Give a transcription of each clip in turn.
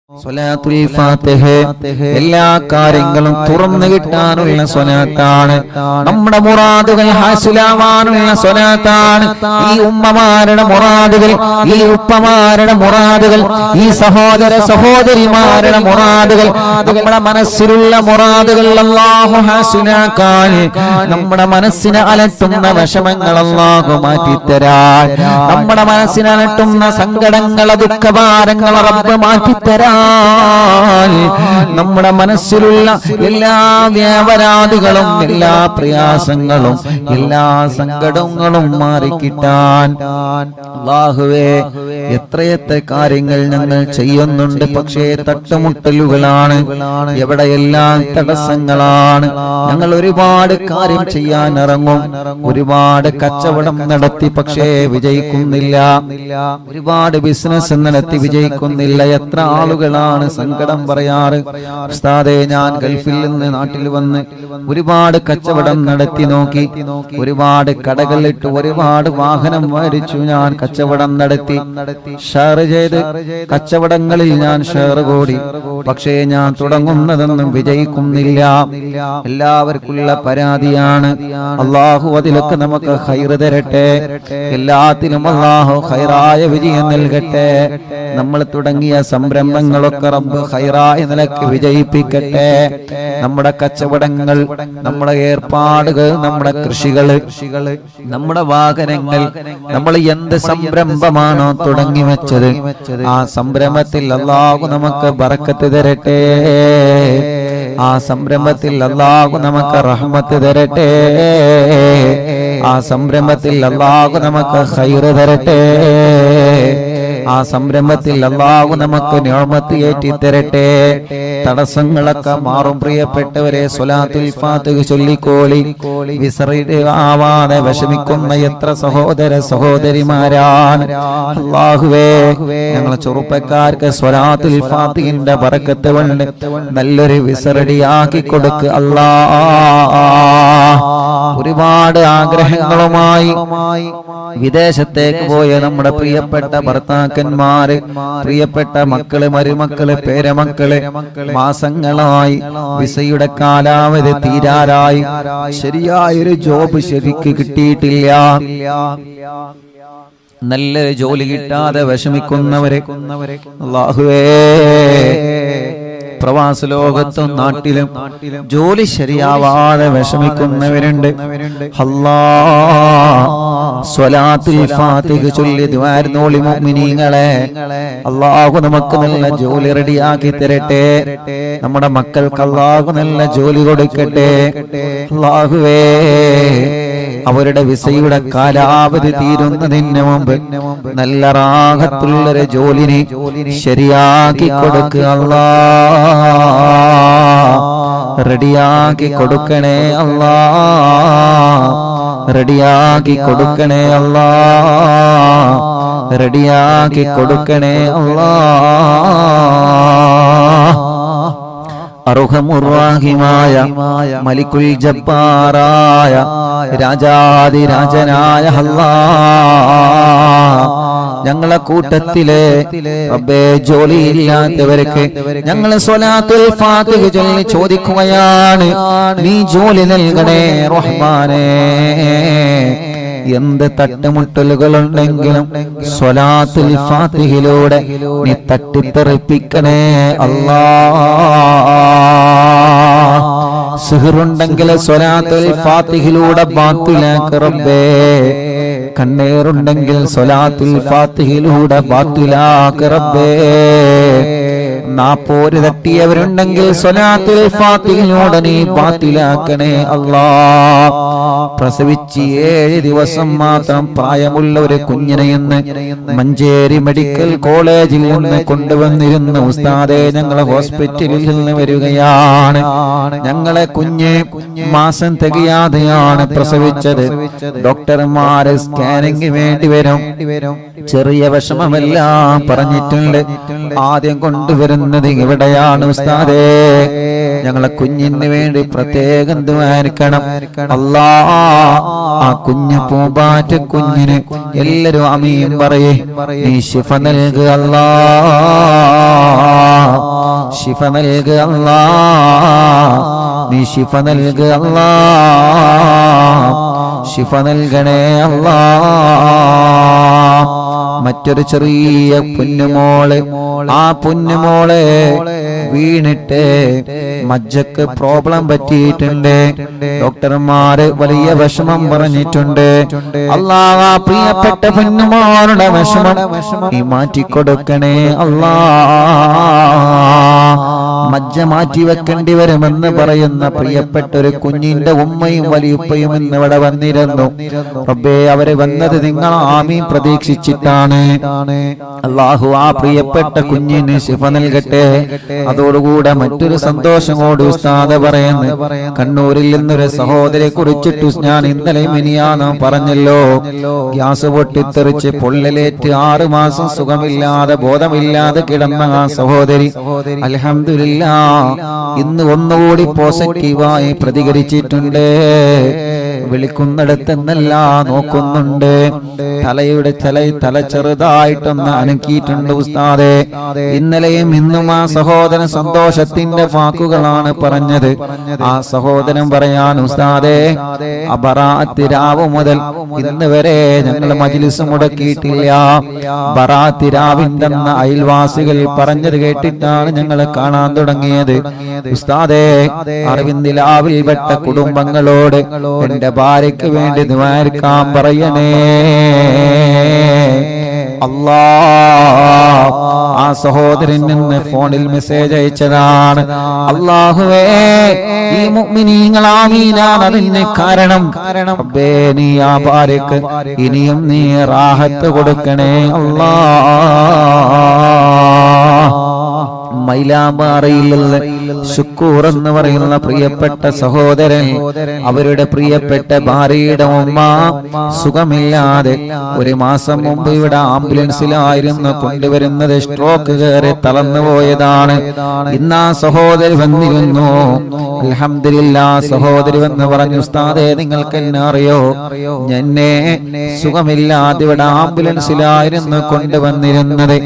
സ്വലാത്തുൽ ഫാത്തിഹ എല്ലാ കാര്യങ്ങളും തുറന്നു കിട്ടാനുള്ള സ്വലാത്താണ്. നമ്മുടെ മുറാദുകൾ ഹാസിലാവാനുള്ള സ്വലാത്താണ്. ഈ ഉമ്മമാരുടെ മുറാദുകൾ, ഈ ഉപ്പമാരുടെ മുറാദുകൾ, ഈ സഹോദര സഹോദരിമാരുടെ മുറാദുകൾ, നമ്മുടെ മനസ്സിലുള്ള മുറാദുകൾ അല്ലാഹു ഹാസിലാക്കാൻ, നമ്മുടെ മനസ്സിനെ അലട്ടുന്ന വിഷമങ്ങൾ അല്ലാഹു മാറ്റിത്തരാൻ, നമ്മുടെ മനസ്സിനെ അലട്ടുന്ന സങ്കടങ്ങൾ ദുഃഖഭാരങ്ങൾ റബ്ബ് മാറ്റിത്തരാൻ, നമ്മുടെ മനസ്സിലുള്ള എല്ലാ വ്യാപരാധികളും എല്ലാ പ്രയാസങ്ങളും എല്ലാ സങ്കടങ്ങളും മാറിക്കിട്ടാൻ അല്ലാഹുവേ എത്രയെത്ര കാര്യങ്ങൾ ഞങ്ങൾ ചെയ്യുന്നുണ്ട്. പക്ഷേ തട്ടുമുട്ടലുകളാണ്, എവിടെയെല്ലാം തടസ്സങ്ങളാണ്. ഞങ്ങൾ ഒരുപാട് കാര്യം ചെയ്യാൻ ഇറങ്ങും, ഒരുപാട് കച്ചവടം നടത്തി പക്ഷേ വിജയിക്കുന്നില്ല, ഒരുപാട് ബിസിനസ് നടത്തി വിജയിക്കുന്നില്ല. എത്ര ആളുകളാണ് സങ്കടം പറയാറ്, ഉസ്താദേ ഞാൻ ഗൾഫിൽ നിന്ന് നാട്ടിൽ വന്ന് ഒരുപാട് കച്ചവടം നടത്തി നോക്കി, ഒരുപാട് കടകളിട്ട് ഒരുപാട് വാഹനം മേടിച്ചു, ഞാൻ കച്ചവടം നടത്തി, ഷെയർ ചെയ്ത് കച്ചവടങ്ങളിൽ ഞാൻ ഷെയർ കൂടി, പക്ഷേ ഞാൻ തുടങ്ങുന്നതൊന്നും വിജയിക്കുന്നില്ല. എല്ലാവർക്കുള്ള പരാതിയാണ്. അല്ലാഹു അതിലൊക്കെ നമുക്ക് ഖൈർ തരട്ടെ, എല്ലാത്തിലും അല്ലാഹു ഖൈറായ വിജയം നൽകട്ടെ. നമ്മൾ തുടങ്ങിയ സംരംഭങ്ങളൊക്കെ റബ്ബ് ഖൈറായ നിലക്ക് വിജയിപ്പിക്കട്ടെ. നമ്മുടെ കച്ചവടങ്ങൾ, നമ്മുടെ ഏർപ്പാടുകൾ, നമ്മുടെ കൃഷികൾ, നമ്മുടെ വാഹനങ്ങൾ, നമ്മൾ എന്ത് സംരംഭമാണോ തുടങ്ങി വെച്ചത് ആ സംരംഭത്തിൽ അല്ലാഹു നമുക്ക് ബറക്കത്ത് തരട്ടെ, ആ സംരംഭത്തിൽ അല്ലാഹു നമുക്ക് റഹ്മത്ത് തരട്ടെ, ആ സംരംഭത്തിൽ അല്ലാഹു നമുക്ക് ഖൈർ തരട്ടെ, ആ സംരംഭത്തിൽ അല്ലാഹു നമുക്ക് നിഅമത്ത് ഏറ്റി തരട്ടെ. തടസ്സങ്ങളൊക്കെ മാറും. പ്രിയപ്പെട്ടവരെ, സ്വലാത്തുൽ ഫാത്തിഹ ചൊല്ലിക്കോളി. വിസറിയുടെ ആവാതെ വിഷമിക്കുന്ന എത്ര സഹോദര സഹോദരിമാരാണ്. അല്ലാഹുവേ ഞങ്ങളെ ചെറുപ്പക്കാർക്ക് സ്വലാത്തുൽ ഫാത്തിഹിന്റെ ബറക്കത്ത് കൊണ്ട് നല്ലൊരു വിസറടിയാക്കി കൊടുക്ക് അല്ലാഹ്. ഒരുപാട് ആഗ്രഹങ്ങളുമായി വിദേശത്തേക്ക് പോയ നമ്മുടെ പ്രിയപ്പെട്ട ഭർത്താക്കന്മാര്, പ്രിയപ്പെട്ട മക്കള്, മരുമക്കള്, പേരമക്കള് മാസങ്ങളായി വിസയുടെ കാലാവധി തീരാറായി, ശരിയായൊരു ജോബ് ശരിക്ക് കിട്ടിയിട്ടില്ല, നല്ലൊരു ജോലി കിട്ടാതെ വിഷമിക്കുന്നവരെ അല്ലാഹുവേ, പ്രവാസ ലോകത്തും നാട്ടിലും ജോലി ശരിയാവാതെ വിഷമിക്കുന്നവരുണ്ട്. അല്ലാഹ് സ്വലാത്തുൽ ഫാത്തിഹ ചൊല്ലി ദുആർന്നോളി മുഅ്മിനീങ്ങളെ. അല്ലാഹു നമുക്ക് നല്ല ജോലി റെഡിയാക്കി തരട്ടെ, നമ്മുടെ മക്കൾക്ക് അല്ലാഹു നല്ല ജോലി കൊടുക്കട്ടെ. അല്ലാഹുവേ അവരുടെ വിസയുടെ കാലാവധി തീരുന്നതിന് മുമ്പ് നല്ല റാഹത്തുള്ളൊരു ജോലിനെ ശരിയാക്കി കൊടുക്കുക അല്ലാഹ്, റെഡിയാക്കി കൊടുക്കണേ അല്ലാഹ്, റെഡിയാക്കി കൊടുക്കണേ അല്ലാഹ്, റെഡിയാക്കി കൊടുക്കണേ അല്ലാഹ്. അർഹമുർറാഹിമായ മലിക്കുൽ ജബ്ബാറായ രാജാതിരാജനായ അല്ലാഹ്, ഞങ്ങളെ കൂട്ടത്തിലെ റബ്ബേ ജോലിയില്ലാത്തവർക്ക് ഞങ്ങൾ സ്വലാത്തുൽ ഫാത്തിഹ ചൊല്ലി ചോദിക്കുകയാണ്, നീ ജോലി നൽകണേ റഹ്മാനേ. എന്ത് തട്ടുമുട്ടലുകളുണ്ടെങ്കിലും സ്വലാത്തുൽ ഫാത്തിഹയിലൂടെ നീ തട്ടിത്തെറിപ്പിക്കണേ അല്ലാഹ്. സിഹറുണ്ടെങ്കിൽ സ്വലാത്തുൽ ഫാത്തിഹയിലൂടെ ബാത്തിലാക്ക് റബ്ബേ, കണ്ണേറുണ്ടെങ്കിൽ സ്വലാത്തുൽ ഫാത്തിഹയിലൂടെ ബാത്തിലാക്ക് റബ്ബേ, നാപ്പോര് തട്ടിയവരുണ്ടെങ്കിൽ സ്വലാത്തുൽ ഫാത്തിഹയിലൂടെ നീ ബാത്തിലാക്കണേ അല്ലാഹ്. പ്രസവിച്ച് 7 ദിവസം മാത്രം പ്രായമുള്ള ഒരു കുഞ്ഞിനെ ഇന്ന് മഞ്ചേരി മെഡിക്കൽ കോളേജിൽ നിന്ന് കൊണ്ടുവന്നിരുന്നു. ഉസ്താദേ ഞങ്ങളെ ഹോസ്പിറ്റലിൽ നിന്ന് വരികയാണ്, ഞങ്ങളെ കുഞ്ഞ് മാസം തികയാതെയാണ് പ്രസവിച്ചത്, ഡോക്ടർമാര് സ്കാനിങ് വേണ്ടി വരും, ചെറിയ വിഷമമെല്ലാം പറഞ്ഞിട്ടുണ്ട്, ആദ്യം കൊണ്ടുവരുന്നത് ഇവിടെയാണ് ഉസ്താദേ, ഞങ്ങളെ കുഞ്ഞിന് വേണ്ടി പ്രത്യേകം ദുആരിക്കണം അല്ലാഹ്. ആ കുഞ്ഞു പൂമ്പാറ്റ കുഞ്ഞിന് എല്ലാരും ആമീൻ പറയേ, നീ ശിഫ നൽകുക അല്ലാഹ്. ശിഫ നൽകുക അല്ലാഹ്, നീ ശിഫ നൽകുക അല്ലാഹ്, ശിഫ നൽകണേ അല്ലാഹ്. മറ്റൊരു ചെറിയ പൊന്നുമോള്, ആ പൊന്നുമോളെ വീണിട്ട് മജ്ജക്ക് പ്രോബ്ലം പറ്റിയിട്ടുണ്ട്. ഡോക്ടർമാര് വലിയ വിഷമം പറഞ്ഞിട്ടുണ്ട്. അല്ലാഹ് ആ പ്രിയപ്പെട്ട പൊന്നുമോളുടെ വിഷമം നീ മാറ്റിക്കൊടുക്കണേ അല്ലാഹ്. മജ്ജ മാറ്റി വെക്കേണ്ടി വരുമെന്ന് പറയുന്ന പ്രിയപ്പെട്ട ഒരു കുഞ്ഞിന്റെ ഉമ്മയും വലിയുപ്പയും ഇന്ന് ഇവിടെ വന്നിരുന്നു. റബ്ബേ, അവരെ വന്നത് നിങ്ങൾ ആമീൻ പ്രതീക്ഷിച്ചിട്ടാണ്. അല്ലാഹു ആ പ്രിയപ്പെട്ട കുഞ്ഞിന് ശിഫ നൽകട്ടെ. അതോടുകൂടെ മറ്റൊരു സന്തോഷം കൂടി ഉസ്താദ് പറയുന്നു. കണ്ണൂരിൽ നിന്നൊരു സഹോദരിയെ കുറിച്ചിട്ട് ഞാൻ ഇന്നലെ മിനിയാന്ന് പറഞ്ഞല്ലോ. ഗ്യാസ് പൊട്ടിത്തെറിച്ച് പൊള്ളലേറ്റ് 6 മാസം സുഖമില്ലാതെ ബോധമില്ലാതെ കിടന്ന ആ സഹോദരി അൽഹംദുലില്ലാഹ് ഇന്ന് ഒന്നുകൂടി പോസിറ്റീവായി പ്രതികരിച്ചിട്ടുണ്ട്. വിളിക്കുന്നിടത്തെന്നല്ല നോക്കുന്നുണ്ട്. തല ചെറുതായിട്ടൊന്ന് അനക്കിയിട്ടുണ്ട് ഉസ്താദേ. ഇന്നലെയും ഇന്നും ആ സഹോദരൻ സന്തോഷത്തിന്റെ വാക്കുകളാണ് പറഞ്ഞത്. ആ സഹോദരൻ പറയാൻ ഉസ്താദേ, ബറാഅത്ത് രാവ് മുതൽ ഇന്ന് വരെ ഞങ്ങൾ മജ്ലിസ് മുടക്കിയിട്ടില്ല. ബറാഅത്ത് രാവിന്റെ അയൽവാസികൾ പറഞ്ഞത് കേട്ടിട്ടാണ് ഞങ്ങൾ കാണാൻ തുടങ്ങിയത്. ഉസ്താദേ, അറിവിന്ദിലാവിൽ പെട്ട കുടുംബങ്ങളോട് എന്റെ ഭാര്യയ്ക്ക് വേണ്ടി ദുആ പറയണേ അല്ലാഹ്. ആ സഹോദരൻ നിന്ന് ഫോണിൽ മെസ്സേജ് അയച്ചതാണ്. അല്ലാഹുവേ, ഈ മുഅ്മിനീങ്ങൾ ആമീനാണ് അതിന് കാരണം. റബ്ബേ, നീ ആ ഭാര്യക്ക് ഇനിയും നീ റാഹത്ത് കൊടുക്കണേ അല്ലാഹ്. മൈലാമ്പാറയിലുള്ള ശുക്കൂർ എന്ന് പറയുന്ന പ്രിയപ്പെട്ട സഹോദരൻ, അവരുടെ പ്രിയപ്പെട്ട ഭാര്യയുടെ ഉമ്മ സുഖമില്ലാതെ 1 മാസം മുമ്പ് ഇവിടെ ആംബുലൻസിലായിരുന്നു കൊണ്ടുവരുന്നത്. സ്ട്രോക്ക് കയറി തളർന്നു പോയതാണ്. ഇന്ന് ആ സഹോദരി വന്നിരുന്നു. അൽഹംദുലില്ലാഹ്, സഹോദരി വന്ന് പറഞ്ഞു, ഉസ്താദേ, നിങ്ങൾക്ക് എന്നെ അറിയോ? എന്നെ സുഖമില്ലാതെ ഇവിടെ ആംബുലൻസിലായിരുന്നു കൊണ്ടുവന്നിരുന്നത്.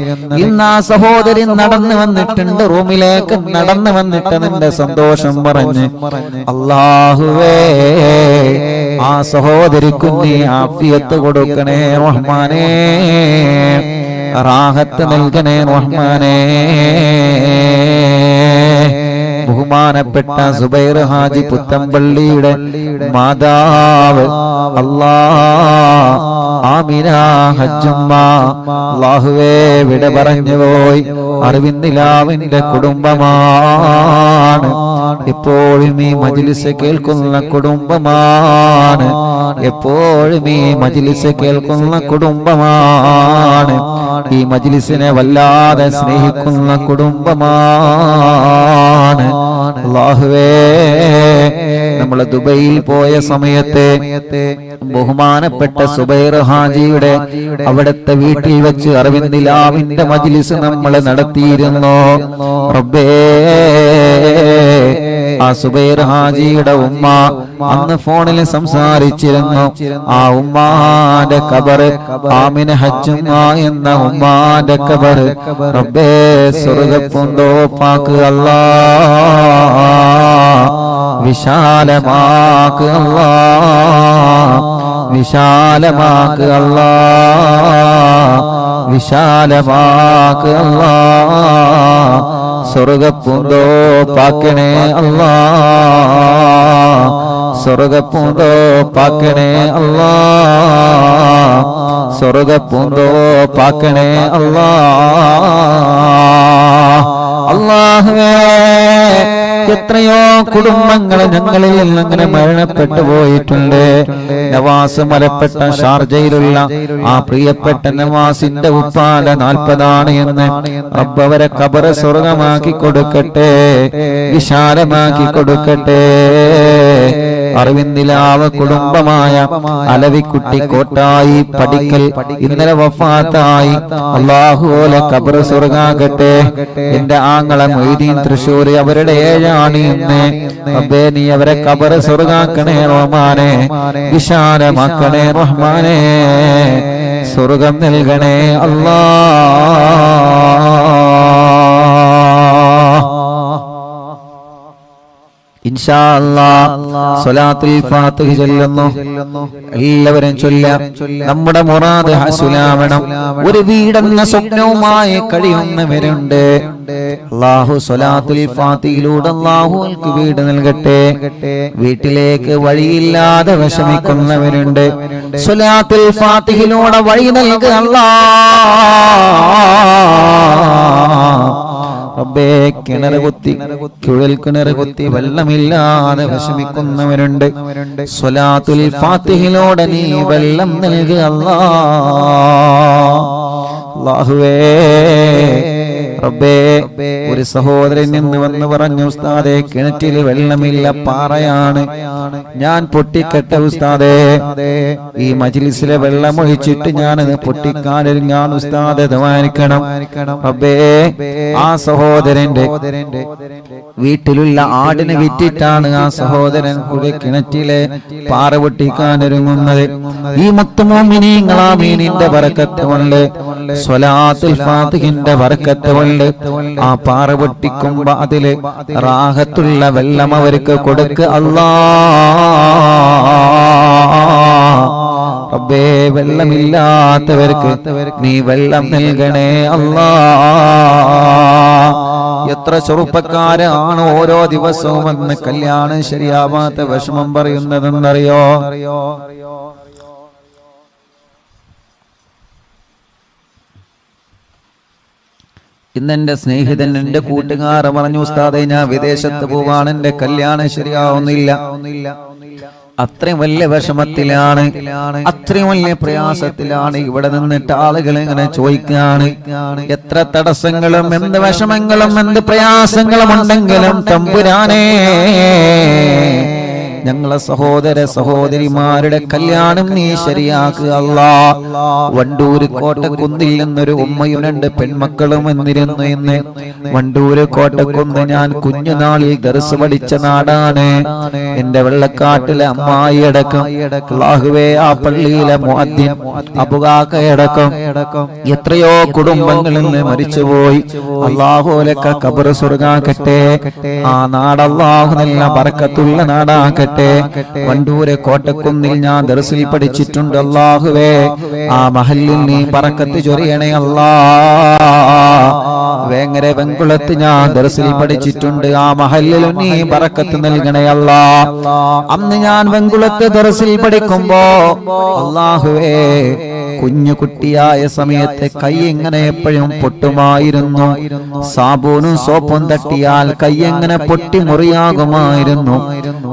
ഇന്ന് ആ സഹോദരി നടന്നു വന്നിട്ടുണ്ട്, റൂമിലേക്ക് നടന്നു വന്നിട്ട് നിന്റെ സന്തോഷം പറഞ്ഞ്. അല്ലാഹുവേ, ആ സഹോദരിക്ക് നീ ആഫിയത്ത് കൊടുക്കണേ റഹ്മാനേ, റാഹത്ത് നൽകണേ റഹ്മാനേ. ബഹുമാനപ്പെട്ട സുബൈർ ഹാജി പുത്തമ്പള്ളിയുടെ മാതാവ് അല്ലാഹ് ആമിന ഹജ്ജുമ്മ അല്ലാഹുവേ വിട പറഞ്ഞു പോയി. അറിവിന്ദിലാവിന്റെ കുടുംബമാണ്. എപ്പോഴും ഈ മജ്ലിസ് കേൾക്കുന്ന കുടുംബമാണ്. എപ്പോഴും ഈ മജ്ലിസ് കേൾക്കുന്ന കുടുംബമാണ്. ഈ മജ്ലിസിനെ വല്ലാതെ സ്നേഹിക്കുന്ന കുടുംബമാണ്. അല്ലാഹുവേ, നമ്മൾ ദുബൈയിൽ പോയ സമയത്ത് ബഹുമാനപ്പെട്ട സുബൈർ ഹാജിയുടെ അവിടുത്തെ വീട്ടിൽ വെച്ച് അറിവിന്ദിലാവിന്റെ മജ്ലിസ് നമ്മൾ നടത്തിയിരുന്നു. റബ്ബേ, ആ സുബൈർ ഹാജിയുടെ ഉമ്മ അന്ന് ഫോണിൽ സംസാരിച്ചിരുന്നു. ആ ഉമ്മാന്റെ ഖബർ, ആമിന ഹജ്ജുമ്മ എന്ന ഉമ്മാന്റെ ഖബർ റബ്ബേ സ്വർഗ്ഗപ്പൂന്തോപ്പാക്ക് അല്ലാഹ്, വിശാലമാക്ക് അല്ലാഹ്, വിശാലമാക്ക് അല്ലാഹ്, വിശാലമാക്ക് അല്ലാഹ്. സ്വർഗ്ഗപ്പൂന്തോപ്പാക്കണേ അല്ലാഹ്, സ്വർഗ്ഗപ്പൂന്തോപ്പാക്കണേ അല്ലാഹ്, സ്വർഗ്ഗപ്പൂന്തോപ്പാക്കണേ അല്ലാഹ്. അല്ലാഹുവേ, എത്രയോ കുടുംബങ്ങൾ ഞങ്ങളിൽ അങ്ങനെ മരണപ്പെട്ടു പോയിട്ടുണ്ട്. നവാസ് മലപ്പെട്ട ഷാർജയിലുള്ള ആ പ്രിയപ്പെട്ട നവാസിന്റെ ഉപ്പാല 40 എന്ന് റബ്ബ് അവരെ ഖബർ സ്വർഗമാക്കി കൊടുക്കട്ടെ, വിശാലമാക്കി കൊടുക്കട്ടെ. അറിവിന്ദിലാവ് കുടുംബമായ അലവിക്കുട്ടി കോട്ടായി പടിക്കൽ ഇന്നലെ വഫാത്തായി. അല്ലാഹുവേ, ഖബർ സ്വർഗാകട്ടെ. എന്റെ ആങ്ങള മൊയ്തീൻ തൃശ്ശൂർ, അവരുടെ 7 ഇന്ന്. റബ്ബേ, നീ അവരെ ഖബർ സ്വർഗാക്കണേ റഹ്മാനേ, വിശാലമാക്കണേ റഹ്മാനേ, സ്വർഗം നൽകണേ അല്ലാഹ്. ഇൻഷാ അല്ലാഹ് സ്വലാത്തുൽ ഫാത്തിഹ ചൊല്ലുന്നു. എല്ലാവരും ചൊല്ലാം. നമ്മുടെ മുറാദ് ഹസുലാവണം. ഒരു വീടെന്ന സ്വപ്നവുമായി കഴിയുന്നവരുണ്ട്. അല്ലാഹു സ്വലാത്തുൽ ഫാത്തിഹയിലൂടെ അല്ലാഹുവിற்கு വീട് നൽകട്ടെ. വീട്ടിലേക്ക് വഴിയില്ലാതെ വിഷമിക്കുന്നവരുണ്ട്. സ്വലാത്തുൽ ഫാത്തിഹയിലൂടെ വഴി നൽകുക അല്ലാഹ്. റബ്ബേ, കിണർ കുത്തി കുഴൽ കിണർ കുത്തി വെള്ളമില്ലാതെ വിഷമിക്കുന്നവരുണ്ട്. സ്വലാത്തുൽ ഫാത്തിഹയിലൂടെ നീ വെള്ളം നൽകുക അല്ലാഹുവേ. റബ്ബേ, ഒരു സഹോദരൻ നിന്ന് വന്ന് പറഞ്ഞു, ഉസ്താദേ കിണറ്റിൽ വെള്ളമില്ല, പാറയാണ്, ഞാൻ പൊട്ടിക്കട്ടെ ഉസ്താദേ. ഈ മജ്ലിസിലെ വെള്ളം ഒഴിച്ചിട്ട് ഞാനത് പൊട്ടിക്കാനൊരുങ്ങാൻ ഉസ്താദേ ദുആനിക്കണം. റബ്ബേ, ആ സഹോദരന്റെ വീട്ടിലുള്ള ആടിനെ വിറ്റിട്ടാണ് ആ സഹോദരൻ കൂടെ കിണറ്റിലെ പാറ പൊട്ടിക്കാനൊരുങ്ങുന്നത്. ഈ മുത്ത് മുഅ്മിനീങ്ങളാ മീനിന്റെ ബറക്കത്ത് കൊണ്ട്, സ്വലാത്തുൽ ഫാത്തിഹിന്റെ ബറക്കത്ത് കൊണ്ട് ആ പാറ പൊട്ടിക്കുമ്പോ അതില് റാഹത്തുള്ള വെള്ളം അവർക്ക് കൊടുക്കുക അല്ലാഹ്. റബ്ബേ, വെള്ളമില്ലാത്തവർക്ക് നീ വെള്ളം നൽകണേ അല്ലാഹ്. എത്ര ചെറുപ്പക്കാരാണ് ഓരോ ദിവസവും വന്ന് കല്യാണം ശരിയാവാത്ത വിഷമം പറയുന്നതെന്നറിയോ? ഇന്നെന്റെ സ്നേഹിതൻ, എന്റെ കൂട്ടുകാർ പറഞ്ഞു, ഉസ്താദേ ഞാൻ വിദേശത്ത് പോവാണ്, എന്റെ കല്യാണം ശരിയാവുന്നില്ല. അത്രയും വലിയ വിഷമത്തിലാണ്, അത്രയും വലിയ പ്രയാസത്തിലാണ്. ഇവിടെ നിന്നിട്ട് ആളുകൾ ഇങ്ങനെ ചോദിക്കാണ്, എത്ര തടസ്സങ്ങളും എന്ത് വിഷമങ്ങളും എന്ത് പ്രയാസങ്ങളും ഉണ്ടെങ്കിലും തമ്പുരാനേ, ഞങ്ങളെ സഹോദര സഹോദരിമാരുടെ കല്യാണം നീ ശരിയാക്കുക അല്ലാഹ്. വണ്ടൂര് കോട്ടക്കുന്നിൽ നിന്നൊരു ഉമ്മയും രണ്ട് പെൺമക്കളും വന്നിരുന്നു. ഇന്ന് വണ്ടൂര് കോട്ടക്കുന്ന് ഞാൻ കുഞ്ഞുനാളിൽ ദർസ് പഠിച്ച നാടാണ്. എന്റെ വെള്ളക്കാട്ടിലെ അമ്മായി അടക്കം, അല്ലാഹുവേ, ആ പള്ളിയിലെ മുഅദ്ദിൻ അബുകാക്കയടക്കം എത്രയോ കുടുംബങ്ങളിൽ നിന്ന് മരിച്ചുപോയി. അല്ലാഹുലക്ക ഖബർ സ്വർഗ്ഗാക്കട്ടെ. ആ നാട് അല്ലാഹു നല്ല ബറക്കത്തുള്ള നാടാക്കട്ടെ. വണ്ടൂരെ കോട്ടക്കുന്നിൽ ഞാൻ ദർസിൽ പഠിച്ചിട്ടുണ്ട്. അല്ലാഹുവേ, ആ മഹല്ലിൽ നീ ബറക്കത്ത് ചൊരിയണേ അല്ലാഹ്. വേങ്ങര വെങ്കുളത്ത് ഞാൻ ദർസിൽ പഠിച്ചിട്ടുണ്ട്. ആ മഹല്ലിൽ നീ ബറക്കത്ത് നൽകണേ അല്ലാഹ്. അന്ന് ഞാൻ വെങ്കുളത്ത് ദർസിൽ പഠിക്കുമ്പോ അല്ലാഹുവേ, കുഞ്ഞു കുട്ടിയായ സമയത്ത് കൈ എങ്ങനെ എപ്പോഴും പൊട്ടുമായിരുന്നു. സാബൂനും സോപ്പും തട്ടിയാൽ കൈ എങ്ങനെ പൊട്ടി മുറിയാകുമായിരുന്നു.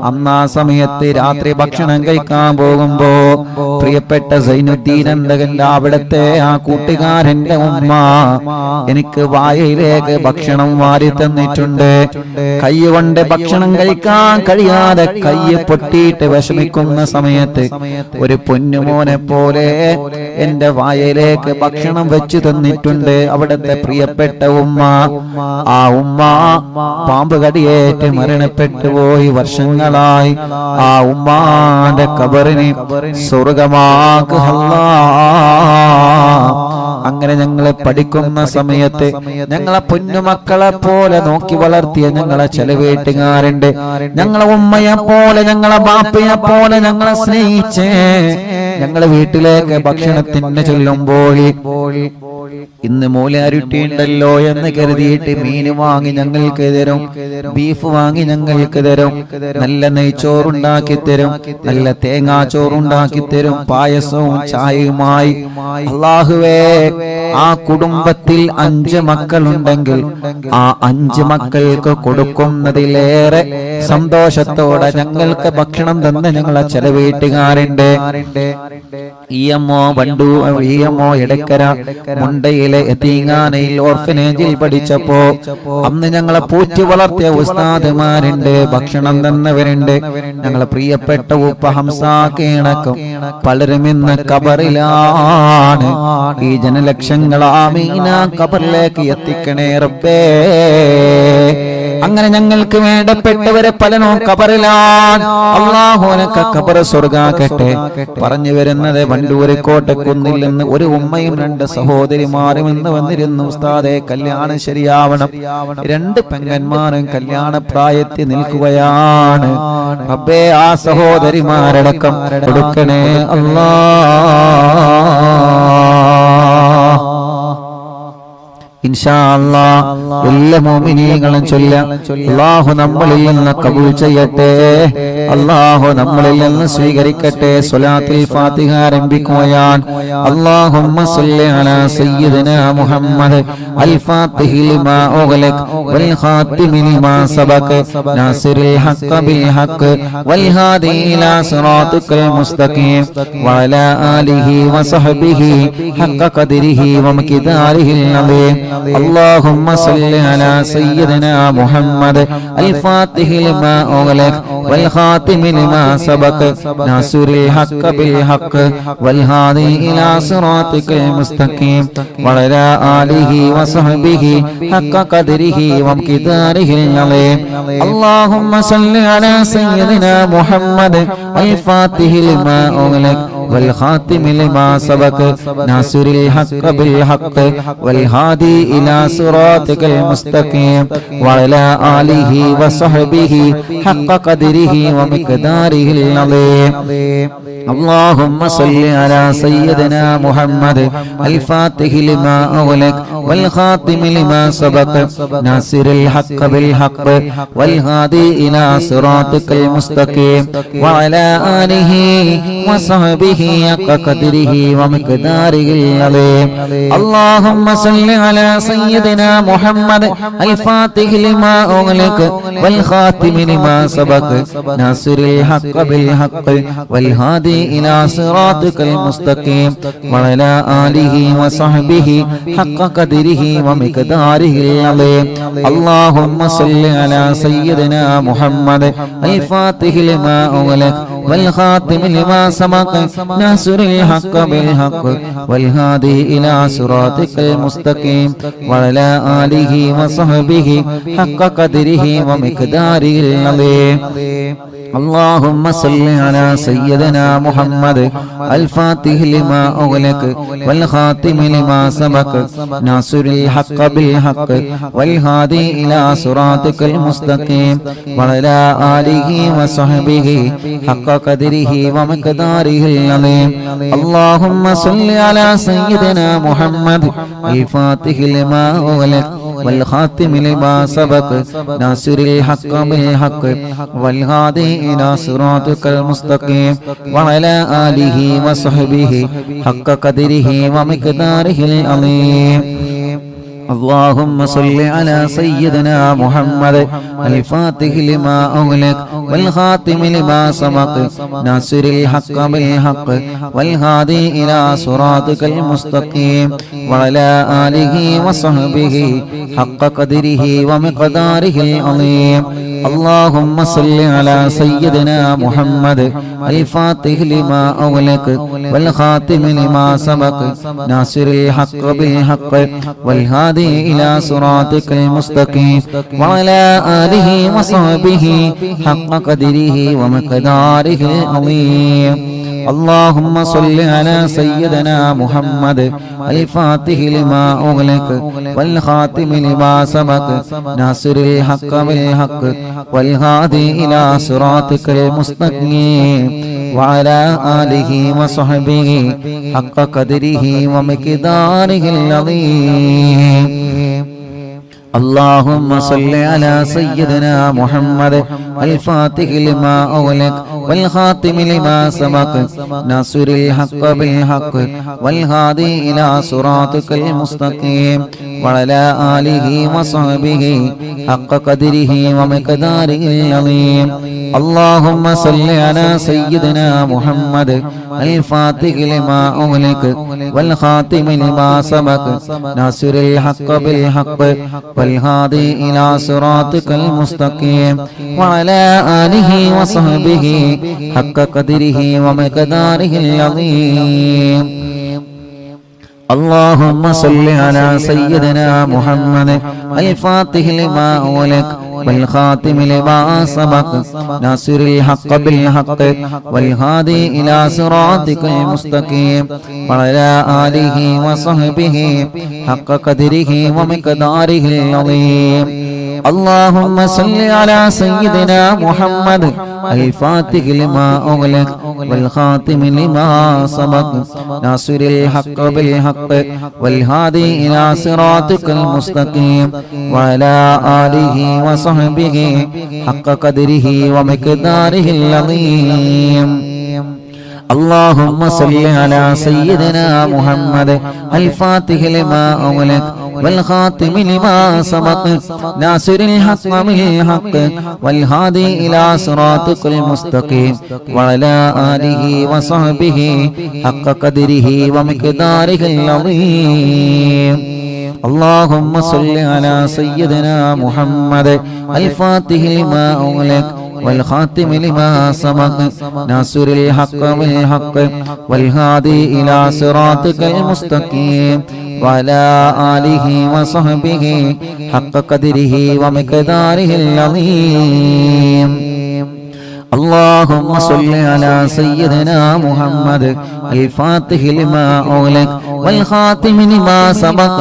അന്ന് ആ സമയത്ത് രാത്രി ഭക്ഷണം കഴിക്കാൻ പോകുമ്പോ പ്രിയപ്പെട്ട സൈനുദ്ദീൻ എന്തകന്റെ അവിടത്തെ ആ കൂട്ടുകാരന്റെ ഉമ്മ എനിക്ക് വായയിലേക്ക് ഭക്ഷണം വാരി തന്നിട്ടുണ്ട്. കൈ കൊണ്ട് ഭക്ഷണം കഴിക്കാൻ കഴിയാതെ കൈ പൊട്ടിയിട്ട് വിഷമിക്കുന്ന സമയത്ത് ഒരു പൊന്നുമോനെ പോലെ എന്റെ വായയിലേക്ക് ഭക്ഷണം വെച്ചു തന്നിട്ടുണ്ട് അവിടത്തെ പ്രിയപ്പെട്ട ഉമ്മ. ആ ഉമ്മ പാമ്പ് കടിയേറ്റ് മരണപ്പെട്ടു പോയി വർഷങ്ങളായി. ആ ഉമ്മാന്റെ ഖബറിനെ സ്വർഗ്ഗമാക്കുക അല്ലാഹ്. അങ്ങനെ ഞങ്ങളെ പഠിക്കുന്ന സമയത്ത് ഞങ്ങളെ പൊന്നുമക്കളെ പോലെ നോക്കി വളർത്തിയ ഞങ്ങളെ ചില വീട്ടുകാരുണ്ട്. ഞങ്ങളെ ഉമ്മയെ പോലെ ഞങ്ങളെ ബാപ്പയെ പോലെ ഞങ്ങളെ സ്നേഹിച്ചേ ഞങ്ങളെ വീട്ടിലേക്ക് ഭക്ഷണത്തിന് ചെല്ലുമ്പോൾ ഇന്ന് മൂലാരുട്ടിയുണ്ടല്ലോ എന്ന് കരുതിയിട്ട് മീന് വാങ്ങി ഞങ്ങൾക്ക് തരും, ബീഫ് വാങ്ങി ഞങ്ങൾക്ക് തരും, നല്ല നെയ്ച്ചോറുണ്ടാക്കി തരും, നല്ല തേങ്ങാച്ചോറുണ്ടാക്കി തരും, പായസവും ചായയുമായി. അല്ലാഹുവേ, ആ കുടുംബത്തിൽ 5 മക്കളുണ്ടെങ്കിൽ ആ 5 മക്കൾക്ക് കൊടുക്കുന്നതിലേറെ സന്തോഷത്തോടെ ഞങ്ങൾക്ക് ഭക്ഷണം തന്ന് ഞങ്ങളെ ചില വീട്ടുകാരുണ്ട്. ഇഎംഒ വണ്ടൂർ, ഇഎംഒ എടക്കര മുണ്ടയിലെ എത്തീങ്ങാനയിൽ ഓർഫനേജിൽ പഠിച്ചപ്പോ അന്ന് ഞങ്ങളെ പൂറ്റി വളർത്തിയ ഉസ്താദുമാരുണ്ട്, ഭക്ഷണം തന്നവരുണ്ട്. ഞങ്ങളെ പ്രിയപ്പെട്ട ഉപ്പ ഹംസാക്കണക്കും പലരും ഇന്ന് ഖബറിലാണ്. ഈ ജനലക്ഷങ്ങൾ ആമീന ഖബറിലേക്ക് എത്തിക്കണേ റബ്ബേ. അങ്ങനെ ഞങ്ങൾക്ക് വേണ്ടപ്പെട്ടവരെ പലനോ ഖബറിലാണ്. അല്ലാഹു അനക്ക് ഖബർ സ്വർഗ്ഗാക്കട്ടെ. പറഞ്ഞു വരുന്നത് വണ്ടൂര് കോട്ടക്കുന്നിൽ നിന്ന് ഒരു ഉമ്മയും രണ്ട് സഹോദരിമാരും ഇന്ന് വന്നിരുന്നു. ഉസ്താദേ, കല്യാണം ശരിയാവണം. രണ്ട് പെങ്ങന്മാരും കല്യാണ പ്രായത്തിൽ നിൽക്കുകയാണ്. റബ്ബേ, ആ സഹോദരിമാരടക്കം കൊടുക്കണേ അല്ലാ. ഇൻഷാ അല്ലാഹ് എല്ലാ മുഅ്മിനീങ്ങളും ചൊല്ലാം. അല്ലാഹു നമ്മളിൽ നിന്ന് കബൂൽ ചെയ്യട്ടെ. അല്ലാഹു നമ്മളിൽ നിന്ന് സ്വീകരിക്കട്ടെ. സ്വലാത്തുൽ ഫാത്തിഹ ആരംഭിക്കുകയാണ്. അല്ലാഹുമ്മ സ്വല്ലി അലാ സയ്യിദിനാ മുഹമ്മദ് അൽ ഫാത്തിഹി ലിമാ ഉഗ്ലിഖ് വൽ ഖാതിമി ലിമാ സബഖ നാസിറിൽ ഹഖ് ബിൽ ഹഖ് വൽ ഹാദി ഇലാ സിറാത്തിക്കൽ മുസ്തഖീം വഅലാ ആലിഹി വസഹ്ബിഹി ഹഖ് ഖദ്രിഹി വമിഖ്ദാരിഹിൽ അദീം. اللهم صل على سيدنا محمد الفاتح لما أغلق والخاتم لما سبق ناصر الحق بالحق والهادي إلى صراطك المستقيم وعلى آله وصحبه حق قدره ومقداره العظيم. اللهم صل على سيدنا محمد الفاتح لما أغلق والخاتم لما سبق ناصر الحق بالحق والهادي إلى صراطك المستقيم وعلى آله وصحبه حق قدره ومقداره العظيم. اللهم صل على سيدنا محمد الفاتح لما أغلق والخاتم لما سبق ناصر الحق بالحق والهادي إلى صراطك المستقيم وعلى آله وصحبه حق قدره ومقداره العظيم. اللهم صل على سيدنا محمد الفاتح لما أغلق والخاتم لما سبق ناصر الحق بالحق والهادي إلى صراطك المستقيم وعلى آله وصحبه حق قدره ومقداره العظيم. اللهم صل على سيدنا محمد الفاتح لما أغلق والخاتم لما سبق ناصر الحق بالحق والهادي إلى صراطك المستقيم وعلى آله وصحبه حق قدره ومقداره العظيم. اللهم صل على سيدنا محمد الفاتح لما أغلق والخاتم لما سبق ناصر الحق بالحق والهادي إلى صراطك المستقيم وعلى آله وصحبه حق قدره ومقداره العظيم. اللهم صل على سيدنا محمد الفاتح لما أغلق والخاتم لما سبق ناصر الحق بالحق والهادي إلى صراطك المستقيم وعلى آله وصحبه حق قدره ومقداره العظيم. اللهم صل على سيدنا محمد الفاتح لما أغلق والخاتم لما سبق ناصر الحق بالحق والهادي إلى صراطك المستقيم وعلى آله وصحبه حق قدره ومقداره العظيم. اللهم صل على سيدنا محمد الفاتح لما أغلق والخاتم لما سبق ناصر الحق بالحق والهادي إلى صراطك المستقيم وعلى آله وصحبه حق قدره ومقداره العظيم. اللهم صل على سيدنا محمد الفاتح لما أغلق والخاتم لما سبق ناصر الحق بالحق والهادي إلى صراطك المستقيم وعلى آله وصحبه حق قدره ومقداره العظيم. اللهم صل على سيدنا محمد الفاتح لما أغلق والخاتم لما سبق ناصر الحق بالحق والهادي إلى صراطك المستقيم وعلى آله وصحبه حق قدره ومقداره العظيم. اللهم صل على سيدنا محمد الفاتح لما أغلق والخاتم لما سبق ناصر الحق بالحق والهادي إلى صراطك المستقيم وعلى آله وصحبه حق قدره ومقداره العظيم. اللهم صل على سيدنا محمد الفاتح لما أغلق والخاتم لما سبق ناصر الحق بالحق والهادي إلى صراطك المستقيم وعلى آله وصحبه حق قدره ومقداره العظيم اللهم صل على سيدنا محمد الفاتح لما أغلق والخاتم لما سبق ناصر الحق بالحق والهادي إلى صراطك المستقيم وعلى آله وصحبه حق قدره ومقداره العظيم اللهم صل على سيدنا محمد الفاتح لما أغلق والخاتم لما سبق ناصر الحق بالحق والهادي إلى صراطك المستقيم وعلى آله وصحبه حق قدره ومقداره العظيم اللهم صل على سيدنا محمد الفاتح لما أغلق والخاتم لما سبق ناصر الحق بالحق والهادي إلى صراطك المستقيم وعلى آله وصحبه حق قدره ومقداره العظيم اللهم صل على سيدنا محمد الفاتح لما أغلق والخاتم لما سبق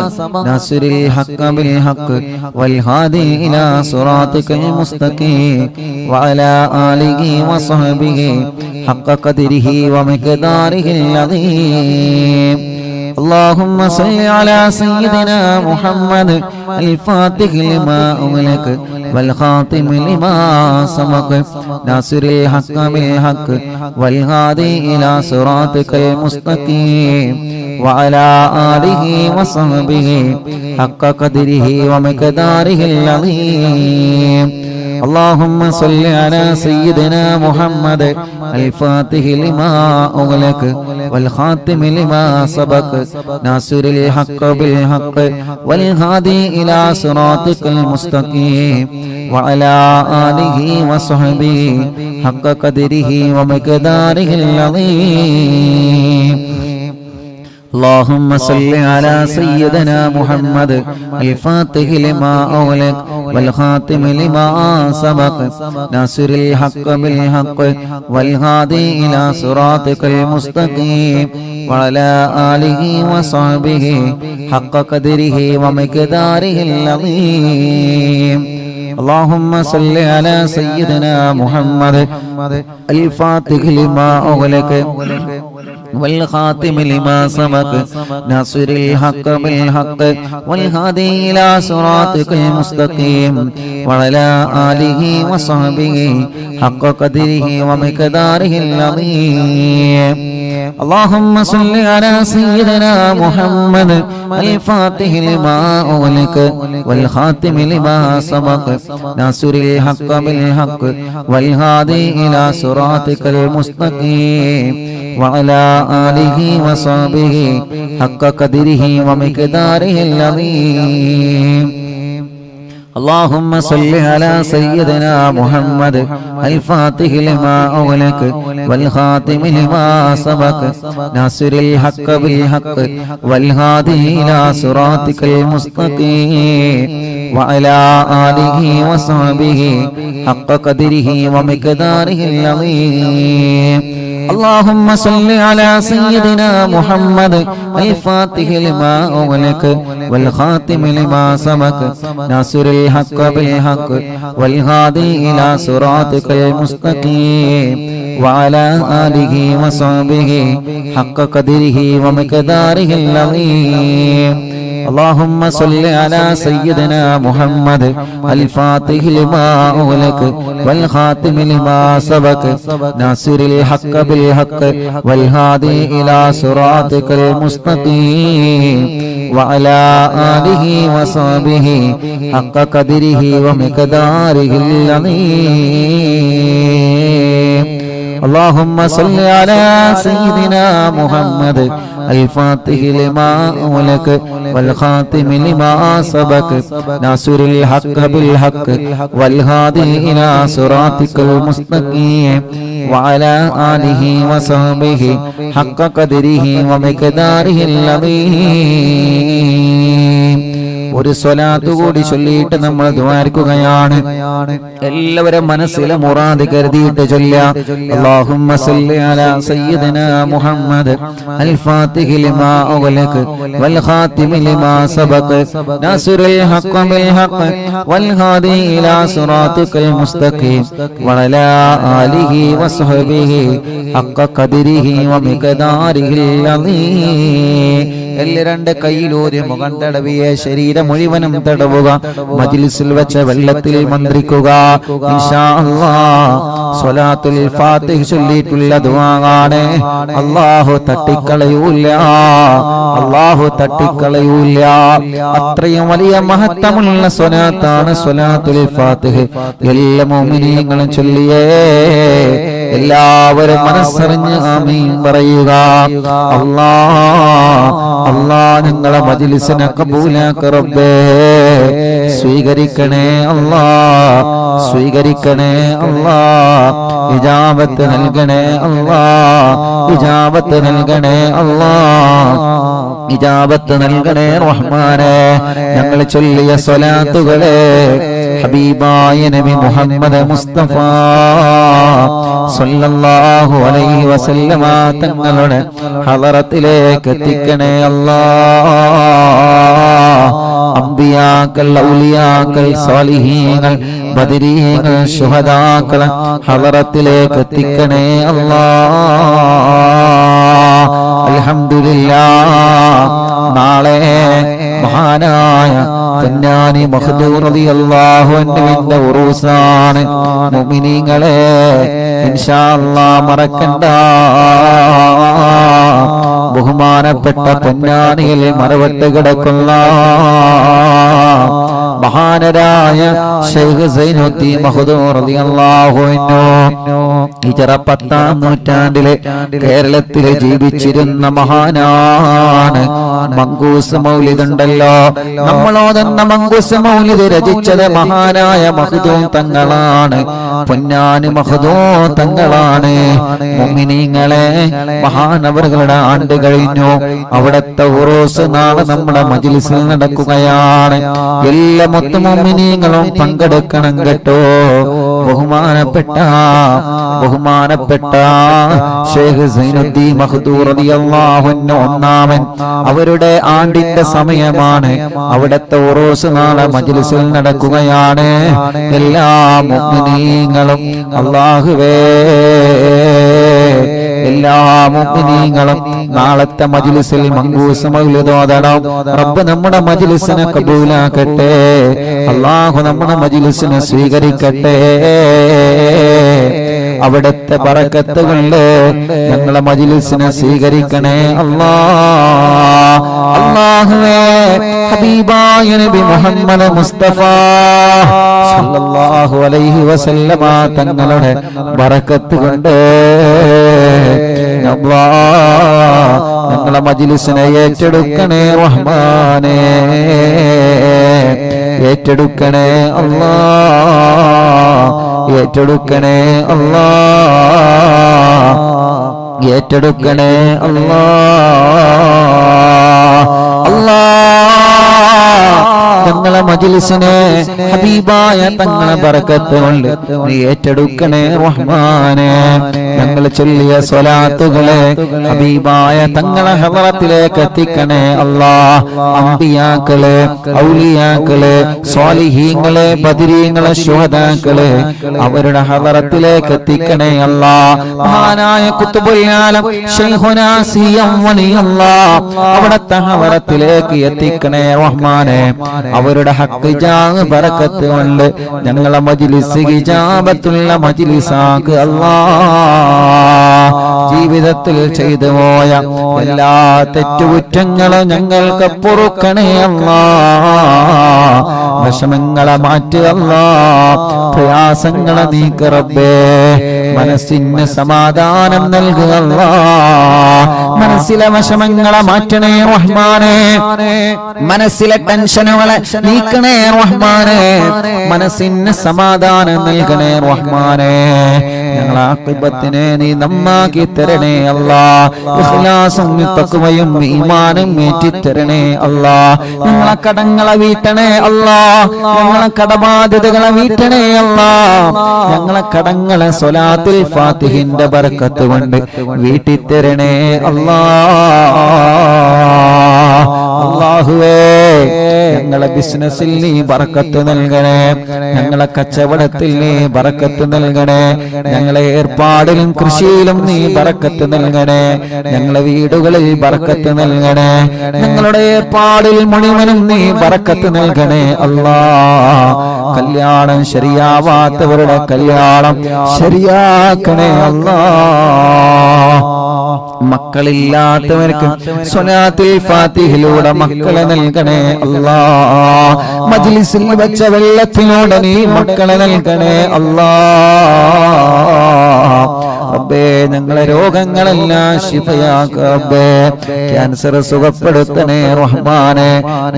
ناصر الحق بالحق والهادي إلى صراطك المستقيم وعلى آله وصحبه حق قدره ومقداره العظيم اللهم صل على سيدنا محمد الفاتح لما أغلق والخاتم لما سبق ناصر الحق بالحق والهادي إلى صراطك المستقيم وعلى آله وصحبه حق قدره ومقداره العظيم اللهم صل على سيدنا محمد الفاتح لما أغلق والخاتم لما سبق ناصر الحق بالحق والهادي إلى صراطك المستقيم وعلى آله وصحبه حق قدره ومقداره العظيم اللهم صل على سيدنا محمد الفاتح لما أغلق والخاتم لما سبق ناصر الحق بالحق والهادي إلى صراطك المستقيم وعلى آله وصحبه حق قدره ومقداره العظيم اللهم صل على سيدنا محمد الفاتح لما أغلق والخاتم لما سبق ناصر الحق بالحق والهادي إلى صراطك المستقيم وعلى آله وصحبه حق قدره ومقداره العظيم اللهم صل على سيدنا محمد الفاتح لما أغلق والخاتم لما سبق ناصر الحق بالحق والهادي إلى صراطك المستقيم وعلى آله وصحبه حق قدره ومقداره العظيم اللهم صل على سيدنا محمد الفاتح لما أغلق والخاتم لما سبق ناصر الحق بالحق والهادي إلى صراطك المستقيم وعلى آله وصحبه حق قدره ومقداره العظيم اللهم صل على سيدنا محمد الفاتح لما أغلق والخاتم لما سبق ناصر الحق بالحق والهادي إلى صراطك المستقيم وعلى آله وصحبه حق قدره ومقداره العظيم اللهم صل على سيدنا محمد الفاتح لما أغلق والخاتم لما سبق ناصر الحق بالحق والهادي إلى صراطك المستقيم وعلى آله وصحبه حق قدره ومقداره العظيم اللهم صل على سيدنا محمد الفاتح لما أغلق والخاتم لما سبق ناصر الحق بالحق والهادي إلى صراطك المستقيم وعلى آله وصحبه حق قدره ومقداره العظيم. ഒരു സ്വലാത്ത് കൂടി ചൊല്ലിയിട്ട് നമ്മൾ ദുആർക്കുകയാണ്. എല്ലാവരും മനസ്സിലെ മുറാദ് കരുതിയിട്ട് ചൊല്ലാം. അല്ലാഹുമ്മ സല്ലി അലാ സയ്യിദിനാ മുഹമ്മദ് അൽ ഫാത്തിഹി ലിമാ ഉഗ്ലഖ വൽ ഖാതിമി ലിമാ സബഖ നാസിറുൽ ഹഖ് ബിൽ ഹഖ് വൽ ഹാദി ഇലാ സിറാത്തിക്കൽ മുസ്തഖീം വഅലാ ആലിഹി വസ്ഹബിഹി ഹഖ ഖദരിഹി വമിഖദാരിഹിൽ അളീം. രണ്ട് കൈയിലൂരി മുഖം തടവിയെ ശരീരം മുഴുവനും തടവുക. മജ്ലിസിൽ വെച്ച വെള്ളത്തിൽ മന്ത്രിക്കുക. ഇൻഷാ അല്ലാഹ് സ്വലാത്തുൽ ഫാത്തിഹ ചൊല്ലിയിട്ടുള്ള ദുആയാണ്. അല്ലാഹു തട്ടിക്കളയൂല, അല്ലാഹു തട്ടിക്കളയൂല. അത്രയും വലിയ മഹത്വമുള്ള സ്വലാത്താണ് സ്വലാത്തുൽ ഫാത്തിഹ. എല്ലാ മുഅ്മിനീങ്ങളും ചൊല്ലിയേ. എല്ലാവരും മനസ്സറിഞ്ഞ് ആമീൻ പറയുക. അല്ലാഹ് നിങ്ങളെ മജ്ലിസിനെ കബൂലാക്ക റബ്ബേ. സ്വീകരിക്കണേ അല്ലാഹ്, സ്വീകരിക്കണേ അല്ലാഹ്. ഇജാബത്ത് നൽകണേ അല്ലാഹ്, ഇജാബത്ത് നൽകണേ അല്ലാഹ്, ഇജാബത്ത് നൽകണേ റഹ്മാനേ. ഞങ്ങൾ ചൊല്ലിയ സ്വലാത്തുകളെ ഹബീബായ നബി മുഹമ്മദ് മുസ്തഫ സല്ലല്ലാഹു അലൈഹി വസല്ലമ തങ്ങളുടെ ഹളറത്തിലേക്ക് എത്തിക്കണേ അല്ലാഹ്. അംബിയാക്കൾ, ഔലിയാക്കൾ, സാലിഹീങ്ങൾ, ബദരീങ്ങൾ, ശുഹദാക്കൾ ഹളറത്തിലേക്ക് എത്തിക്കണേ അല്ലാഹ്. അൽഹംദുലില്ലാഹ്. നാളെ മഹാനായ പൊന്നാനി മഖ്ദൂർ റളിയല്ലാഹു അൻഹുവിന്റെ ഉറൂസാണ്. മുഅ്മിനീങ്ങളെ ഇൻഷാ അല്ലാഹ് മറക്കണ്ട. ബഹുമാനപ്പെട്ട പൊന്നാനിയിൽ മറവട്ട് കിടക്കുന്ന മഹാനരായ ശൈഖ് സൈനുദ്ദീൻ മഖ്ദൂർ റളിയല്ലാഹു അൻഹു ഹിജ്റ 10-ാം നൂറ്റാണ്ടിലെ കേരളത്തിലെ ജീവിച്ചിരുന്ന മഹാനാണ്. മങ്കൂസ് മൗലിദ് ഉണ്ടല്ലോ, നമ്മളോതെന്ന മങ്കൂസ് മൗലിദ് രചിച്ചത് മഹാനായ മഖ്ദൂം തങ്ങളാണ്. പൊന്നാനി മഖ്ദൂം തങ്ങളാണ്. മുഅ്മിനീങ്ങളെ മഹാനവറുകളുടെ ആണ്ട് കഴിഞ്ഞു. അവിടത്തെ ഉറൂസ് നാളെ നമ്മുടെ മജ്ലിസിൽ നടക്കുകയാണ്. എല്ലാ മുഅ്മിനീങ്ങളും പങ്കെടുക്കണം കേട്ടോ. ബഹുമാനപ്പെട്ട ശൈഖ് സൈനുദ്ദീൻ മഖ്ദൂർ റളിയല്ലാഹു അൻഹു ഒന്നാമൻ അവരുടെ ആണ്ടിന്റെ സമയമാണ്. അവിടത്തെ ഉറൂസ് നാളെ മജ്ലിസിൽ നടക്കുകയാണ്. എല്ലാ മുഅ്മിനീങ്ങളും അല്ലാഹുവേ, എല്ലാ മുഅ്മിനീങ്ങളും നാളത്തെ മജ്ലിസിൽ മങ്കൂസ് മൗലിദ് ഓതണം. റബ്ബ് നമ്മുടെ മജ്ലിസിനെ കബൂലാക്കട്ടെ. അല്ലാഹു നമ്മുടെ മജ്ലിസിനെ സ്വീകരിക്കട്ടെ. അവിടുത്തെ ബറക്കത്ത് കൊണ്ട് ഞങ്ങളെ മജ്ലിസിനെ സ്വീകരിക്കണേ അല്ലാഹ്. അല്ലാഹുവേ, ഹബീബായ നബി മുഹമ്മദ് മുസ്തഫ സല്ലല്ലാഹു അലൈഹി വസല്ലമ തങ്ങളുടെ ബറക്കത്ത് കൊണ്ട് ഞങ്ങളെ മജ്ലിസിനെ ഏറ്റെടുക്കണേ റഹ്മാനേ, ഏറ്റെടുക്കണേ അല്ലാഹ്, ഏറ്റെടുക്കണേ അല്ലാഹ്, ഏറ്റെടുക്കണേ അല്ലാഹ്. തങ്ങളെ മജ്ലിസിനെ ഹബീബായ തങ്ങളെ ബറക്കത്ത് കൊണ്ട് നീ ഏറ്റെടുക്കണേ റഹ്മാനേ. ഞങ്ങൾ ചൊല്ലിയ സ്വലാത്തുകളെ ഹബീബായ തങ്ങളെ ഹളറത്തിലേക്ക് എത്തിക്കണേ അല്ലാഹ്. അംബിയാക്കളെ, ഔലിയാക്കളെ, സ്വാലിഹീങ്ങളെ, ബദരീങ്ങളെ, ശുഹദാക്കളെ അവരുടെ ഹളറത്തിലേക്ക് എത്തിക്കണേ അല്ലാഹ്. മഹാനായ ഖുത്ബുൽ ആലം ശൈഖുനാ സിയം വലിയല്ലാഹ് അവിടത്തെ ഹളറത്തിലേക്ക് എത്തിക്കണേ റഹ്മാനേ. അവരുടെ ഹഖ് ജാഹ് ബറക്കത്ത് കൊണ്ട് ഞങ്ങളെ മജ്ലിസ് ഇജാബത്തുള്ള മജ്ലിസാക്ക് അല്ലാഹ്. ജീവിതത്തിൽ ചെയ്തു പോയ എല്ലാ തെറ്റുകുറ്റങ്ങളും ഞങ്ങൾക്ക് പൊറുക്കണേ അല്ലാ. വിഷമങ്ങളെ മാറ്റുക അല്ലാ, പ്രയാസങ്ങളെ നീക്ക് റബ്ബേ. മനസ്സിന് സമാധാനം നൽകുക അല്ലാ. മനസ്സിലെ വിഷമങ്ങളെ മാറ്റണേ റഹ്മാനേ. മനസ്സിലെ ടെൻഷനുകളെ നീക്കണേ റഹ്മാനേ. മനസ്സിന് സമാധാനം നൽകണേ റഹ്മാനേ. ഞങ്ങളെ ആഖിബത്തിനെ നീ നന്നാക്കി തരണേ അല്ലാ. ഇഖ്ലാസും തഖ്വയും ഈമാനും ഏറ്റിത്തരണേ അല്ലാ. ഞങ്ങളെ കടങ്ങളെ വീട്ടണേ അല്ലാ. ഞങ്ങളെ കടബാധ്യതകളെ വീട്ടണേ അല്ലാ. ഞങ്ങളെ കടങ്ങളെ സ്വലാത്തുൽ ഫാത്തിഹിന്റെ ബർക്കത്ത് കൊണ്ട് വീട്ടിത്തരണേ അല്ലാ. അല്ലാഹുവേ, ഞങ്ങളെ ബിസിനസ്സിൽ നീ ബർക്കത്ത് നൽകണേ. ഞങ്ങളെ കച്ചവടത്തിൽ നീ ബർക്കത്ത് നൽകണേ. ഞങ്ങളെ ഏർപ്പാടിലും കൃഷിയിലും നീ ബർക്കത്ത് നൽകണേ. ഞങ്ങളെ വീടുകളിൽ ബർക്കത്ത് നൽകണേ. ഞങ്ങളുടെ ഏർപ്പാടിൽ മുഴുവനും നീ ബർക്കത്ത് നൽകണേ അല്ലാ. കല്യാണം ശരിയാവാത്തവരുടെ കല്യാണം ശരിയാക്കണേ അല്ലാ. മക്കളില്ലാത്തവർക്ക് സ്വലാത്തുൽ ഫാത്തിഹിലൂടെ മക്കളെ നൽകണേ അല്ലാ. മജ്ലിസിൽ വെച്ച വെള്ളത്തിലൂടെ നീ മക്കളെ നൽകണേ അല്ലാ. റബ്ബേ, ഞങ്ങളെ രോഗങ്ങളെല്ലാം ശിഫയാക്കുക റബ്ബേ. ക്യാൻസർ സുഖപ്പെടുത്തണേ റഹ്മാനെ.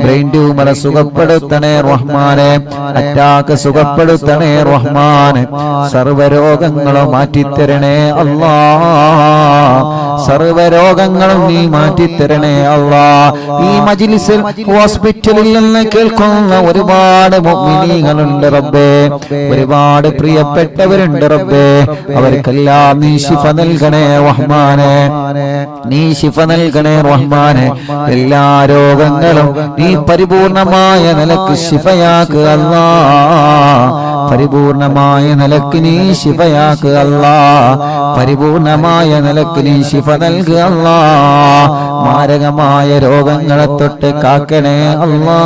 ബ്രെയിൻ ട്യൂമർ സുഖപ്പെടുത്തണേ റഹ്മാനെ. അറ്റാക്ക് സുഖപ്പെടുത്തണേ റഹ്മാനെ. സർവ്വരോഗങ്ങളും മാറ്റിത്തരണേ അല്ലാ. സർവ്വരോഗങ്ങളും നീ മാറ്റിത്തരണേ അല്ലാ. ഈ മജ്ലിസിൽ ഹോസ്പിറ്റലിൽ നിന്ന് കേൾക്കുന്ന ഒരുപാട് മുഅ്മിനീങ്ങളുണ്ട് റബ്ബേ. ഒരുപാട് പ്രിയപ്പെട്ടവരുണ്ട് റബ്ബേ. അവർക്കെല്ലാം നീ ശിഫ നൽകണേ റഹ്മാനെ. നീ ശിഫ നൽകണേ റഹ്മാനെ. എല്ലാ രോഗങ്ങളും നീ പരിപൂർണമായ നിലക്ക് ശിഫയാക്കുക അല്ലാ. പരിപൂർണമായ നിലക്ക് നീ ശിഫയാക്കുക അല്ലാ. പരിപൂർണമായ നിലക്ക് നീ ശിഫ നൽകുക അല്ലാ. മാരകമായ രോഗങ്ങളെ തൊട്ട് കാക്കണേ അല്ലാ.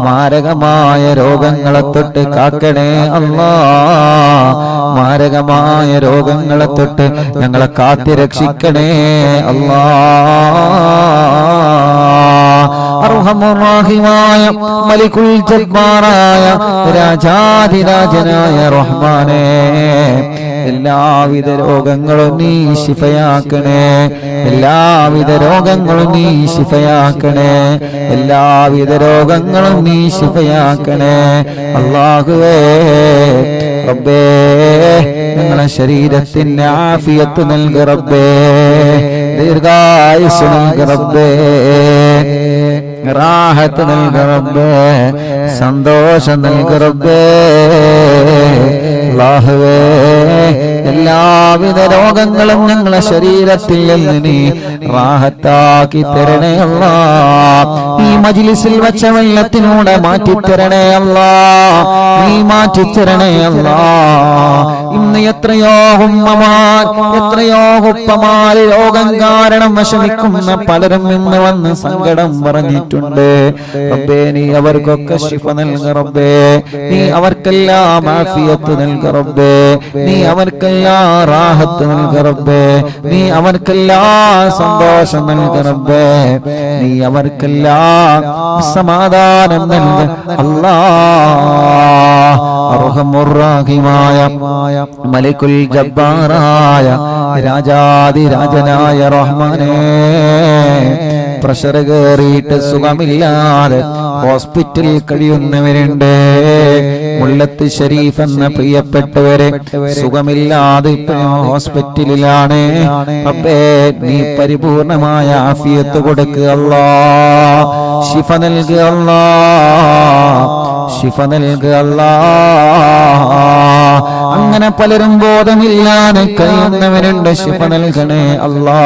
മാരകമായ രോഗങ്ങളെ തൊട്ട് കാക്കണേ അല്ലാ. മാരകമായ രോഗങ്ങളെ തൊട്ട് ഞങ്ങളെ കാത്തി രക്ഷിക്കണേ അല്ലാ. അർഹമുർ-റഹീമായ മലികുൽ ജബ്ബാറായ രാജാധിരാജനായ റഹ്മാനേ, എല്ലാവിധ രോഗങ്ങളും നീ ശിഫയാക്കണേ. എല്ലാവിധ രോഗങ്ങളും നീ ശിഫയാക്കണേ. എല്ലാവിധ രോഗങ്ങളും നീ ശിഫയാക്കണേ അല്ലാഹുവേ. റബ്ബേ, ഞങ്ങളെ ശരീരത്തിന് ആഫിയത്ത് നൽക് റബ്ബേ. ദീർഘായുസ്സ് നൽക് റബ്ബേ. റാഹത്ത് നൽക് റബ്ബേ. സന്തോഷം നൽക് റബ്ബേ. അല്ലാഹുവേ, എല്ലാവിധ രോഗങ്ങളും ഞങ്ങളെ ശരീരത്തിൽ നിന്ന് നീ റാഹത്താക്കി തരണേ അല്ലാ. ഈ മജ്ലിസിൽ വെച്ച വെള്ളത്തിലൂടെ മാറ്റിത്തരണേ അല്ലാ. നീ മാറ്റിത്തരണേ അല്ലാ. ഇന്ന് എത്രയോ ഉമ്മമാർ, എത്രയോ ഉപ്പമാര് രോഗം കാരണം വിഷമിക്കുന്ന പലരും ഇന്ന് വന്ന് സങ്കടം പറഞ്ഞിട്ടുണ്ട് റബ്ബേ. നീ അവർക്കൊക്കെ ശിഫ നൽക റബ്ബേ. നീ അവർക്കെല്ലാം ആഫിയത്ത് നൽക റബ്ബേ. നീ അവർക്കെല്ലാം റാഹത്ത് നൽക റബ്ബേ. നീ അവർക്കെല്ലാം സന്തോഷം നൽക റബ്ബേ. നീ അവർക്കെല്ലാം സമാധാനം നൽക അല്ലാ. അർഹമുർ-റഹീമായ മലികുൽ ജബ്ബാറായ രാജാധിരാജനായ റഹ്മാനേ, പ്രഷർ കയറിയിട്ട് സുഖമില്ലാതെ ഹോസ്പിറ്റലിൽ കഴിയുന്നവരുണ്ട്. മുല്ലത്ത് ഷരീഫ് എന്ന പ്രിയപ്പെട്ടവരെ സുഖമില്ലാതെ ഹോസ്പിറ്റലിലാണ്. റബ്ബേ, നീ പരിപൂർണമായ ആഫിയത്ത് കൊടുക്കുക അല്ലാ. ശിഫ നൽകുക അല്ലാ. ശിഫ നൽകുക അല്ലാ. അങ്ങനെ പലരും ബോധമില്ലാതെ കഴിയുന്നവരുണ്ട്. ശിഫ നൽകണേ അല്ലാ.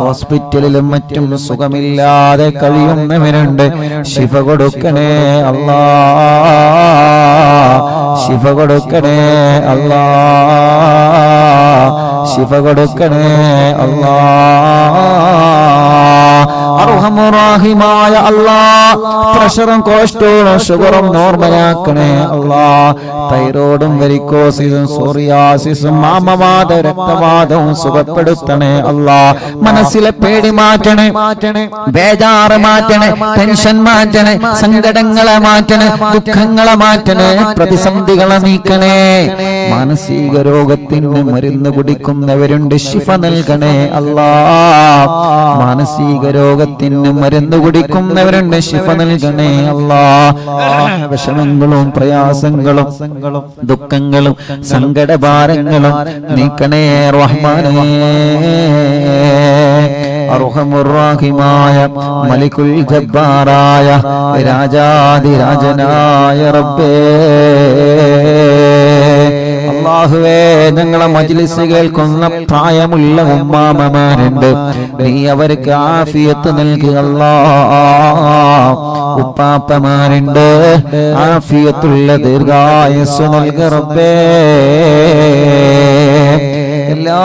ഹോസ്പിറ്റലിലും മറ്റും സുഖമില്ലാതെ കഴിയുന്നവരുണ്ട്. ശിഫ കൊടുക്കണേ അല്ലാ. ശിഫ കൊടുക്കണേ അല്ലാ. ശിഫ കൊടുക്കണേ അല്ലാ. അർഹമുറാഹിമായ അല്ലാഹ് പ്രഷറും കൊളസ്ട്രോളും ഷുഗറും നോർമലാക്കണേ അല്ലാഹ്. തൈറോയിഡും വെരിക്കോസിസും സോറിയാസിസും ആമവാദ രക്തവാദവും സുഖപ്പെടുത്തണേ അല്ലാഹ്. മനസ്സിലെ പേടി മാറ്റണേ, ബേജാറ് മാറ്റണേ, ടെൻഷൻ മാറ്റണേ, സങ്കടങ്ങളെ മാറ്റണേ, ദുഃഖങ്ങളെ മാറ്റണേ, പ്രതിസന്ധികളെ നീക്കണേ. മാനസിക രോഗത്തിന് മരുന്ന് കുടിക്കുന്നവരുണ്ട്, ശിഫ നൽകണേ അല്ലാഹ്. മാനസിക രോഗത്തിന് മരുന്ന് കുടിക്കുന്നവരുണ്ട്, ശിഫ നൽകണേ അല്ലാഹ്. വിഷമങ്ങളും പ്രയാസങ്ങളും ദുഃഖങ്ങളും സങ്കടഭാരങ്ങളും നീക്കണേ റഹ്മാനേ. അർഹമുർറാഹിമായ മലിക്കുൽ ജബ്ബാറായ രാജാധിരാജനായ റബ്ബേ, അല്ലാഹുവേ, ഞങ്ങളെ മജ്ലിസ് കേൾക്കുന്ന പ്രായമുള്ള ഉമ്മാമമാരുണ്ട്, നീ അവർക്ക് ആഫിയത്ത് നൽകുക അല്ലാഹ്. ഉപ്പാപ്പമാരുണ്ട്, ആഫിയത്തുള്ള ദീർഘായുസ്സ് നൽകുക റബ്ബേ. എല്ലാ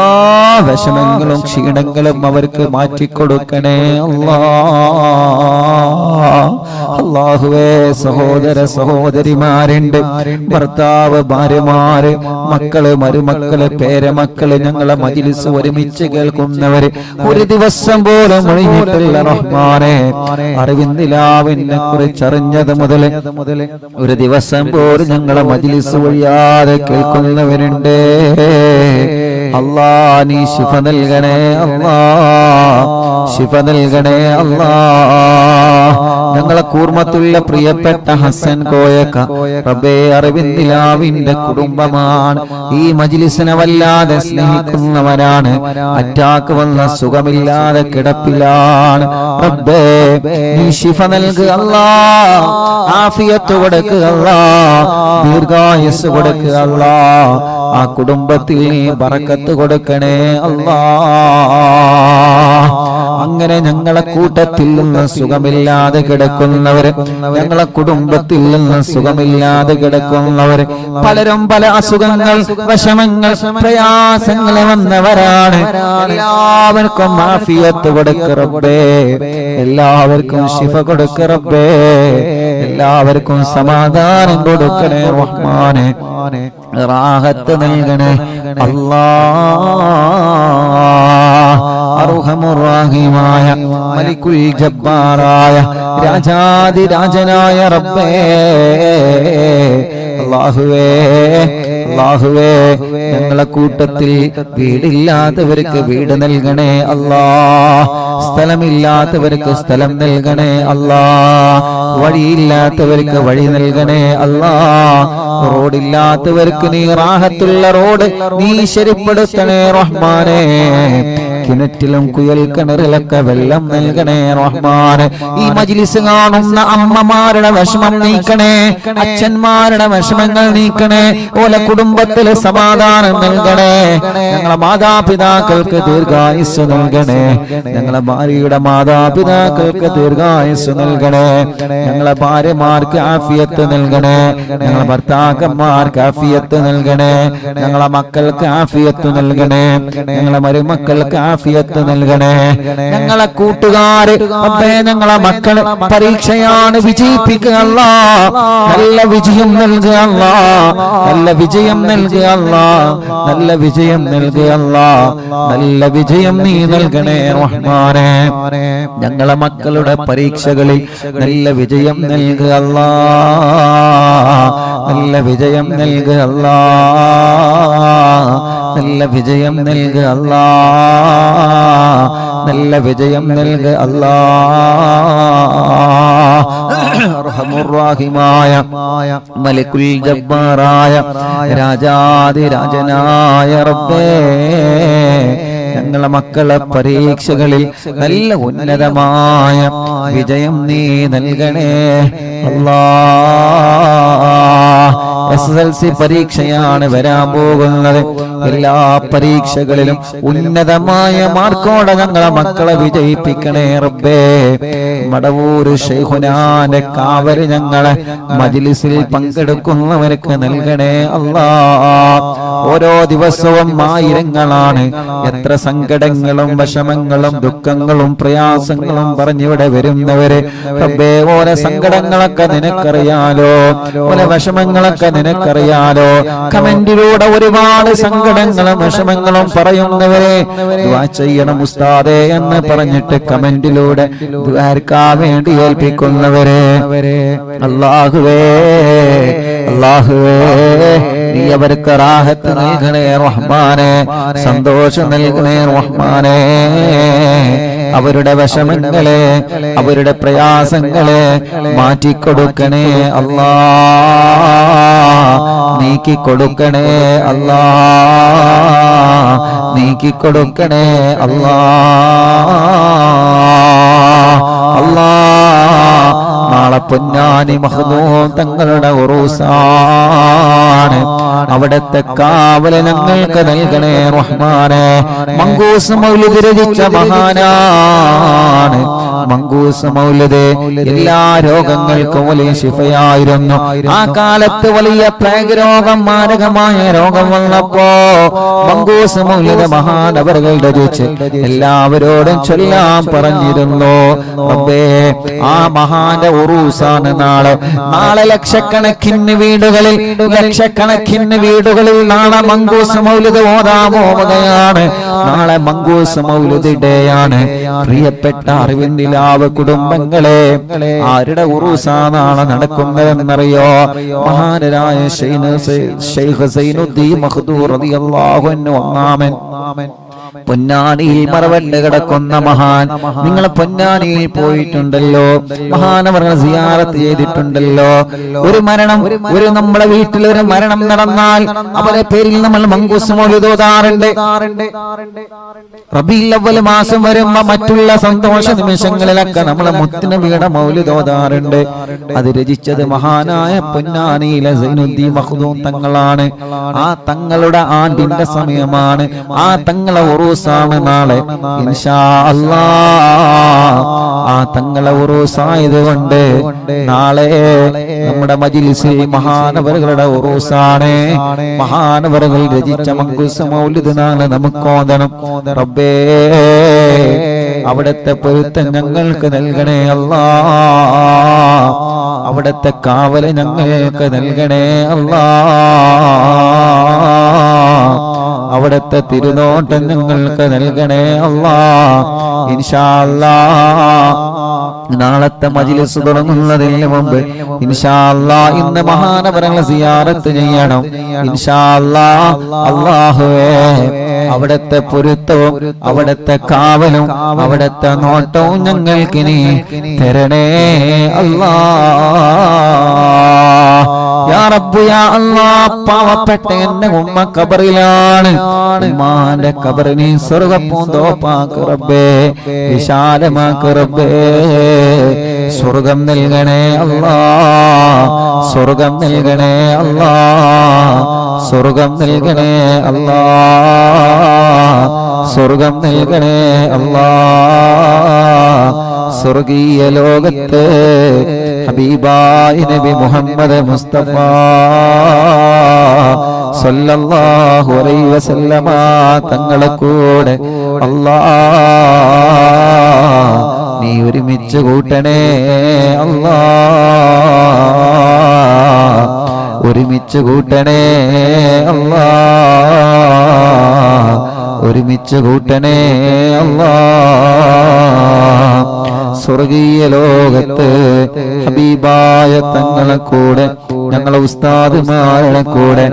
വിഷമങ്ങളും ക്ഷീണങ്ങളും അവർക്ക് മാറ്റിക്കൊടുക്കണേ അല്ലാഹ്. അല്ലാഹുവേ, സഹോദര സഹോദരിമാരുണ്ട്, ഭർത്താവ്, ഭാര്യമാര്, മക്കള്, മരുമക്കള്, പേരമക്കള്, ഞങ്ങളെ മജ്ലിസ് ഒരുമിച്ച് കേൾക്കുന്നവര് ഒരു ദിവസം പോലും ഒഴിഞ്ഞിട്ടില്ല റഹ്മാനെ. അറിവിന്ദിലാവിനെ കുറിച്ച് അറിഞ്ഞത് മുതൽ ഒരു ദിവസം പോലും ഞങ്ങളെ മജ്ലിസ് ഒഴിയാതെ കേൾക്കുന്നവരുണ്ട്. അല്ലാ, നീ ശിഫ നൽകണേ അല്ലാ, ശിഫ നൽകണേ അല്ലാ. ഞങ്ങളെ കൂർമ്മത്തുള്ള പ്രിയപ്പെട്ട ഹസൻ കോയക്ക റബ്ബേ, അറിവിന്ദിലാവിന്റെ കുടുംബമാണ്. ഈ മജ്ലിസിനെ വല്ലാതെ സ്നേഹിക്കുന്നവരാണ്. അറ്റാക്ക് വന്ന സുഖമില്ലാതെ കിടപ്പിലാണ്. റബ്ബേ, നീ ശിഫ നൽകുക അല്ലാ, ആഫിയത്ത് കൊടുക്കുക അല്ലാ, ദീർഘായുസ് കൊടുക്കുക അല്ലാ. ആ കുടുംബത്തിൽ നീ ബറക്കത്ത് കൊടുക്കണേ അല്ലാ. അങ്ങനെ ഞങ്ങളെ കൂട്ടത്തിൽ നിന്ന് സുഖമില്ലാതെ കിടക്കുന്നവര്, ഞങ്ങളെ കുടുംബത്തിൽ നിന്ന് സുഖമില്ലാതെ കിടക്കുന്നവര്, പലരും പല അസുഖങ്ങൾ, വിഷമങ്ങൾ, പ്രയാസങ്ങൾ വന്നവരാണ്. എല്ലാവർക്കും ആഫിയത്ത് കൊടുക്ക റബ്ബേ, എല്ലാവർക്കും ശിഫ കൊടുക്ക റബ്ബേ, എല്ലാവർക്കും സമാധാനം കൊടുക്കണേ റഹ്മാനെ, റാഹത്ത് നൽകണേ അല്ലാഹ്. അർഹമുർറാഹിമായ മലിക്കുൽ ജബ്ബാറായ രാജാധിരാജനായ റബ്ബേ, അല്ലാഹുവേ, അല്ലാഹുവേ, ഞങ്ങളെ കൂട്ടത്തിൽ വീടില്ലാത്തവർക്ക് വീട് നൽകണേ അല്ലാഹ്. സ്ഥലമില്ലാത്തവർക്ക് സ്ഥലം നൽകണേ അല്ലാഹ്. വഴിയില്ലാത്തവർക്ക് വഴി നൽകണേ അല്ലാഹ്. റോഡില്ലാത്തവർക്ക് നീ റാഹത്തുള്ള റോഡ് നീ ശരിപ്പെടുത്തണേ റഹ്മാനേ. കിണറ്റിലും കുയൽ കിണറിലൊക്കെ വെള്ളം നൽകണേ റഹ്മാനെ. ഈ മജ്ലിസ് കാണുന്ന അമ്മമാരുടെ വിഷമം നീക്കണേ, അച്ഛന്മാരുടെ വിഷമങ്ങൾ നീക്കണേ, ഓലെ കുടുംബത്തിലെ സമാധാനം നൽകണേ. ഞങ്ങളെ മാതാപിതാക്കൾക്ക് ദീർഘായുസ് നൽകണേ, ഞങ്ങളെ ഭാര്യയുടെ മാതാപിതാക്കൾക്ക് ദീർഘായുസ് നൽകണേ, ഞങ്ങളെ ഭാര്യമാർക്ക് ആഫിയത്ത് നൽകണേ, ഞങ്ങളെ ഭർത്താക്കന്മാർക്ക് ആഫിയത്ത് നൽകണേ, ഞങ്ങളെ മക്കൾക്ക് ആഫിയത്ത് നൽകണേ, ഞങ്ങളെ മരുമക്കൾക്ക് ആഫിയത്ത് നൽകണേ. ഞങ്ങളെ കൂട്ടുകാര് അപ്പേ, ഞങ്ങളെ മക്കള് പരീക്ഷയാണ്, വിജയിപ്പിക്കുക അല്ലാഹ്. നല്ല വിജയം നൽകുക അല്ലാഹ്, നല്ല വിജയം നൽകുക അല്ലാഹ്, നല്ല വിജയം നൽകുക അല്ലാഹ്, നല്ല വിജയം നീ നൽകണേ റഹ്മാനേ. ഞങ്ങളെ മക്കളുടെ പരീക്ഷകളിൽ നല്ല വിജയം നൽകുക അല്ലാഹ്, നല്ല വിജയം നൽകുക അല്ലാഹ്, നല്ല വിജയം നൽകുക അല്ലാഹ്, നല്ല വിജയം നൽകുക അല്ലാഹ്. അർഹമുർറാഹിമായ മലിക്കുൽ ജബ്ബാറായ രാജാധിരാജനായ റബ്ബേ, ഞങ്ങളെ മക്കളെ പരീക്ഷകളിൽ നല്ല ഉന്നതമായ വിജയം നീ നൽകണേ അല്ലാഹ്. SSLC പരീക്ഷയാണ് വരാൻ പോകുന്നത്. എല്ലാ പരീക്ഷകളിലും ഉന്നതമായ മാർക്കോടെ ഞങ്ങളെ മക്കളെ വിജയിപ്പിക്കണേ റബ്ബേ. മടവൂർ ശൈഖുനാന്റെ കാവല് ഞങ്ങളെ മജ്ലിസിൽ പങ്കെടുക്കുന്നവർക്ക് നൽകണേ അല്ലാ. ഓരോ ദിവസവും ആയിരങ്ങളാണ് എത്ര സങ്കടങ്ങളും വിഷമങ്ങളും ദുഃഖങ്ങളും പ്രയാസങ്ങളും പറഞ്ഞിവിടെ വരുന്നവര്. റബ്ബേ, ഓരോ സങ്കടങ്ങളൊക്കെ നിനക്കറിയാലോ, ഓരോ വിഷമങ്ങളൊക്കെ നിനക്കറിയാലോ. കമന്റിലൂടെ ഒരുപാട് സങ്കടങ്ങളും വിഷമങ്ങളും പറയുന്നവരെ ദുആ ചെയ്യണം ഉസ്താദേ എന്ന് പറഞ്ഞിട്ട് കമന്റിലൂടെ ദുആർക്കാൻ വേണ്ടി ഏൽപ്പിക്കുന്നവരെ അല്ലാഹുവേ, അല്ലാഹുവേ, നീ അവർക്ക് റാഹത്ത് നൽകണേ റഹ്മാനേ, സന്തോഷം നൽകണേ റഹ്മാനേ. അവരുടെ വിഷമങ്ങളെ അവരുടെ പ്രയാസങ്ങളെ മാറ്റിക്കൊടുക്കണേ അല്ലാ, നീക്കിക്കൊടുക്കണേ അല്ലാ, നീക്കിക്കൊടുക്കണേ അല്ലാ. അല്ലാ, നാളെ പൊന്നാനി മഖ്ദൂം തങ്ങളുടെ ഉറൂസാണ്. അവിടത്തെ കാവല് ഞങ്ങൾക്ക് നൽകണേ റഹ്മാനേ. മങ്കൂസ് മൗലിദ് രചിച്ച മഹാനാണ്. മങ്കൂസ് മൗലിദ് എല്ലാ രോഗങ്ങൾക്കും വലിയ ശിഫയായിരുന്നു. ആ കാലത്ത് വലിയ പ്ലേഗ് രോഗം, മാരകമായ രോഗം വന്നപ്പോ മങ്കൂസ് മൗലിദ് മഹാനവറുകൾ രചിച്ച് എല്ലാവരോടും ചൊല്ലാൻ പറഞ്ഞിരുന്നു. റബ്ബേ, ആ മഹാന്റെ ഉറൂസാണ് നാളെ. നാളെ ലക്ഷക്കണക്കിന് വീടുകളിൽ നാളെ മങ്കൂസ് മൗലിദ് ഓതാൻ പോവുകയാണ്. നാളെ മങ്കൂസ് മൗലിദ് ഡേയാണ്. പ്രിയപ്പെട്ട അറിവിന്ദിലാവ് കുടുംബങ്ങളെ, ആരുടെ ഉറൂസാ നാളെ നടക്കുന്നതെന്നറിയോ? മഹാനരായ ശൈഖ് സൈനുദ്ദീൻ മഖ്ദൂം റളിയല്ലാഹു അൻഹു ഒന്നാമൻ. പൊന്നാനിയിൽ മറവണ്ട് കിടക്കുന്ന മഹാൻ. നിങ്ങൾ പൊന്നാനിയിൽ പോയിട്ടുണ്ടല്ലോ, മഹാനവറുകൾ സിയാറത്ത് ചെയ്തിട്ടുണ്ടല്ലോ. ഒരു മരണം, നമ്മുടെ വീട്ടിൽ ഒരു മരണം നടന്നാൽ അവരെ പേരിൽ നമ്മൾ മങ്കൂസ് മൗലിദ് ഓതാറുണ്ട്. റബീഉൽ അവ്വൽ മാസം വരുമ്പോ മറ്റുള്ള സന്തോഷ നിമിഷങ്ങളിലൊക്കെ നമ്മൾ മുത്തുനബിയുടെ മൗലിദ് ഓതാറുണ്ട്. അത് രചിച്ചത് മഹാനായ പൊന്നാനിയിലെ സൈനുദ്ദീൻ മഖ്ദൂം തങ്ങളാണ്. ആ തങ്ങളുടെ ആണ്ടിന്റെ സമയമാണ്. ആ തങ്ങളെ ഉറൂസാണ് നാളെ ഇൻഷാ അല്ലാഹ്. ആ തങ്ങളെ ഉറൂസായതുകൊണ്ട് നാളെ നമ്മുടെ മജ്ലിസിൽ മഹാനവറുകളുടെ ഉറൂസാണ്. മഹാനവറുകൾ രചിച്ച മങ്കൂസ് മൗലിദ് നാളെ നമുക്ക് ഓതണം. റബ്ബേ, അവിടുത്തെ പൊരുത്തം ഞങ്ങൾക്ക് നൽകണേ അല്ലാഹ്. അവിടുത്തെ കാവല് ഞങ്ങൾക്ക് നൽകണേ അല്ലാഹ്. അവിടുത്തെ തിരുനോട്ടം ഞങ്ങൾക്ക് നൽകണേ അല്ലാഹ്. ഇൻഷാ അല്ലാഹ് നാളത്തെ മജ്ലിസ് തുടങ്ങുന്നതിന് മുമ്പ് ഇൻഷാ അല്ലാഹ് ഇന്ന് മഹാനവറുകളെ സിയാറത്ത് ചെയ്യണം. ഇൻഷാ അല്ലാഹ്. അല്ലാഹുവേ, അവിടുത്തെ പൊരുത്തവും അവിടുത്തെ കാവലും അവിടുത്തെ നോട്ടവും ഞങ്ങൾക്കിനി തരണേ അല്ലാഹ്. യാ റബ്ബ് യാ അല്ലാഹ്, പാവപ്പെട്ട എന്റെ ഉമ്മ ഖബറിലാണ്. ഉമ്മാന്റെ ഖബറിനെ സ്വർഗ്ഗപ്പൂന്തോപ്പാക്ക് റബ്ബേ, വിശാലമാക്ക് റബ്ബേ. സ്വർഗ്ഗം നൽകണേ അല്ലാഹ്, സ്വർഗ്ഗം നൽകണേ അല്ലാഹ്, സ്വർഗ്ഗം നൽകണേ അല്ലാഹ്, സ്വർഗ്ഗം നൽകണേ അല്ലാഹ്. സ്വർഗീയ ലോകത്ത് ഹബീബായ നബി മുഹമ്മദ് മുസ്തഫ സല്ലല്ലാഹു അലൈഹി വസല്ലമ തങ്ങളെ കൂടെ അല്ലാഹ് നീ ഒരുമിച്ച് കൂട്ടണേ അല്ലാഹ്, ഒരുമിച്ച് കൂട്ടണേ അല്ലാഹ്, ഒരുമിച്ച് കൂട്ടണേ അല്ലാഹ്. സ്വർഗീയ ലോകത്ത് ഹബീബായ തങ്ങളെ കൂടെ, ഞങ്ങളെ ഉസ്താദുമാരുടെ കൂടെ,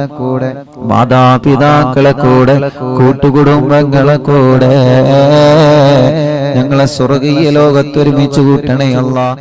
മാതാപിതാക്കളെ കൂടെ, കൂട്ടുകുടുംബങ്ങളെ കൂടെ ഞങ്ങളെ സ്വർഗീയ ലോകത്ത് ഒരുമിച്ച് കൂട്ടണേ അല്ലാഹ്.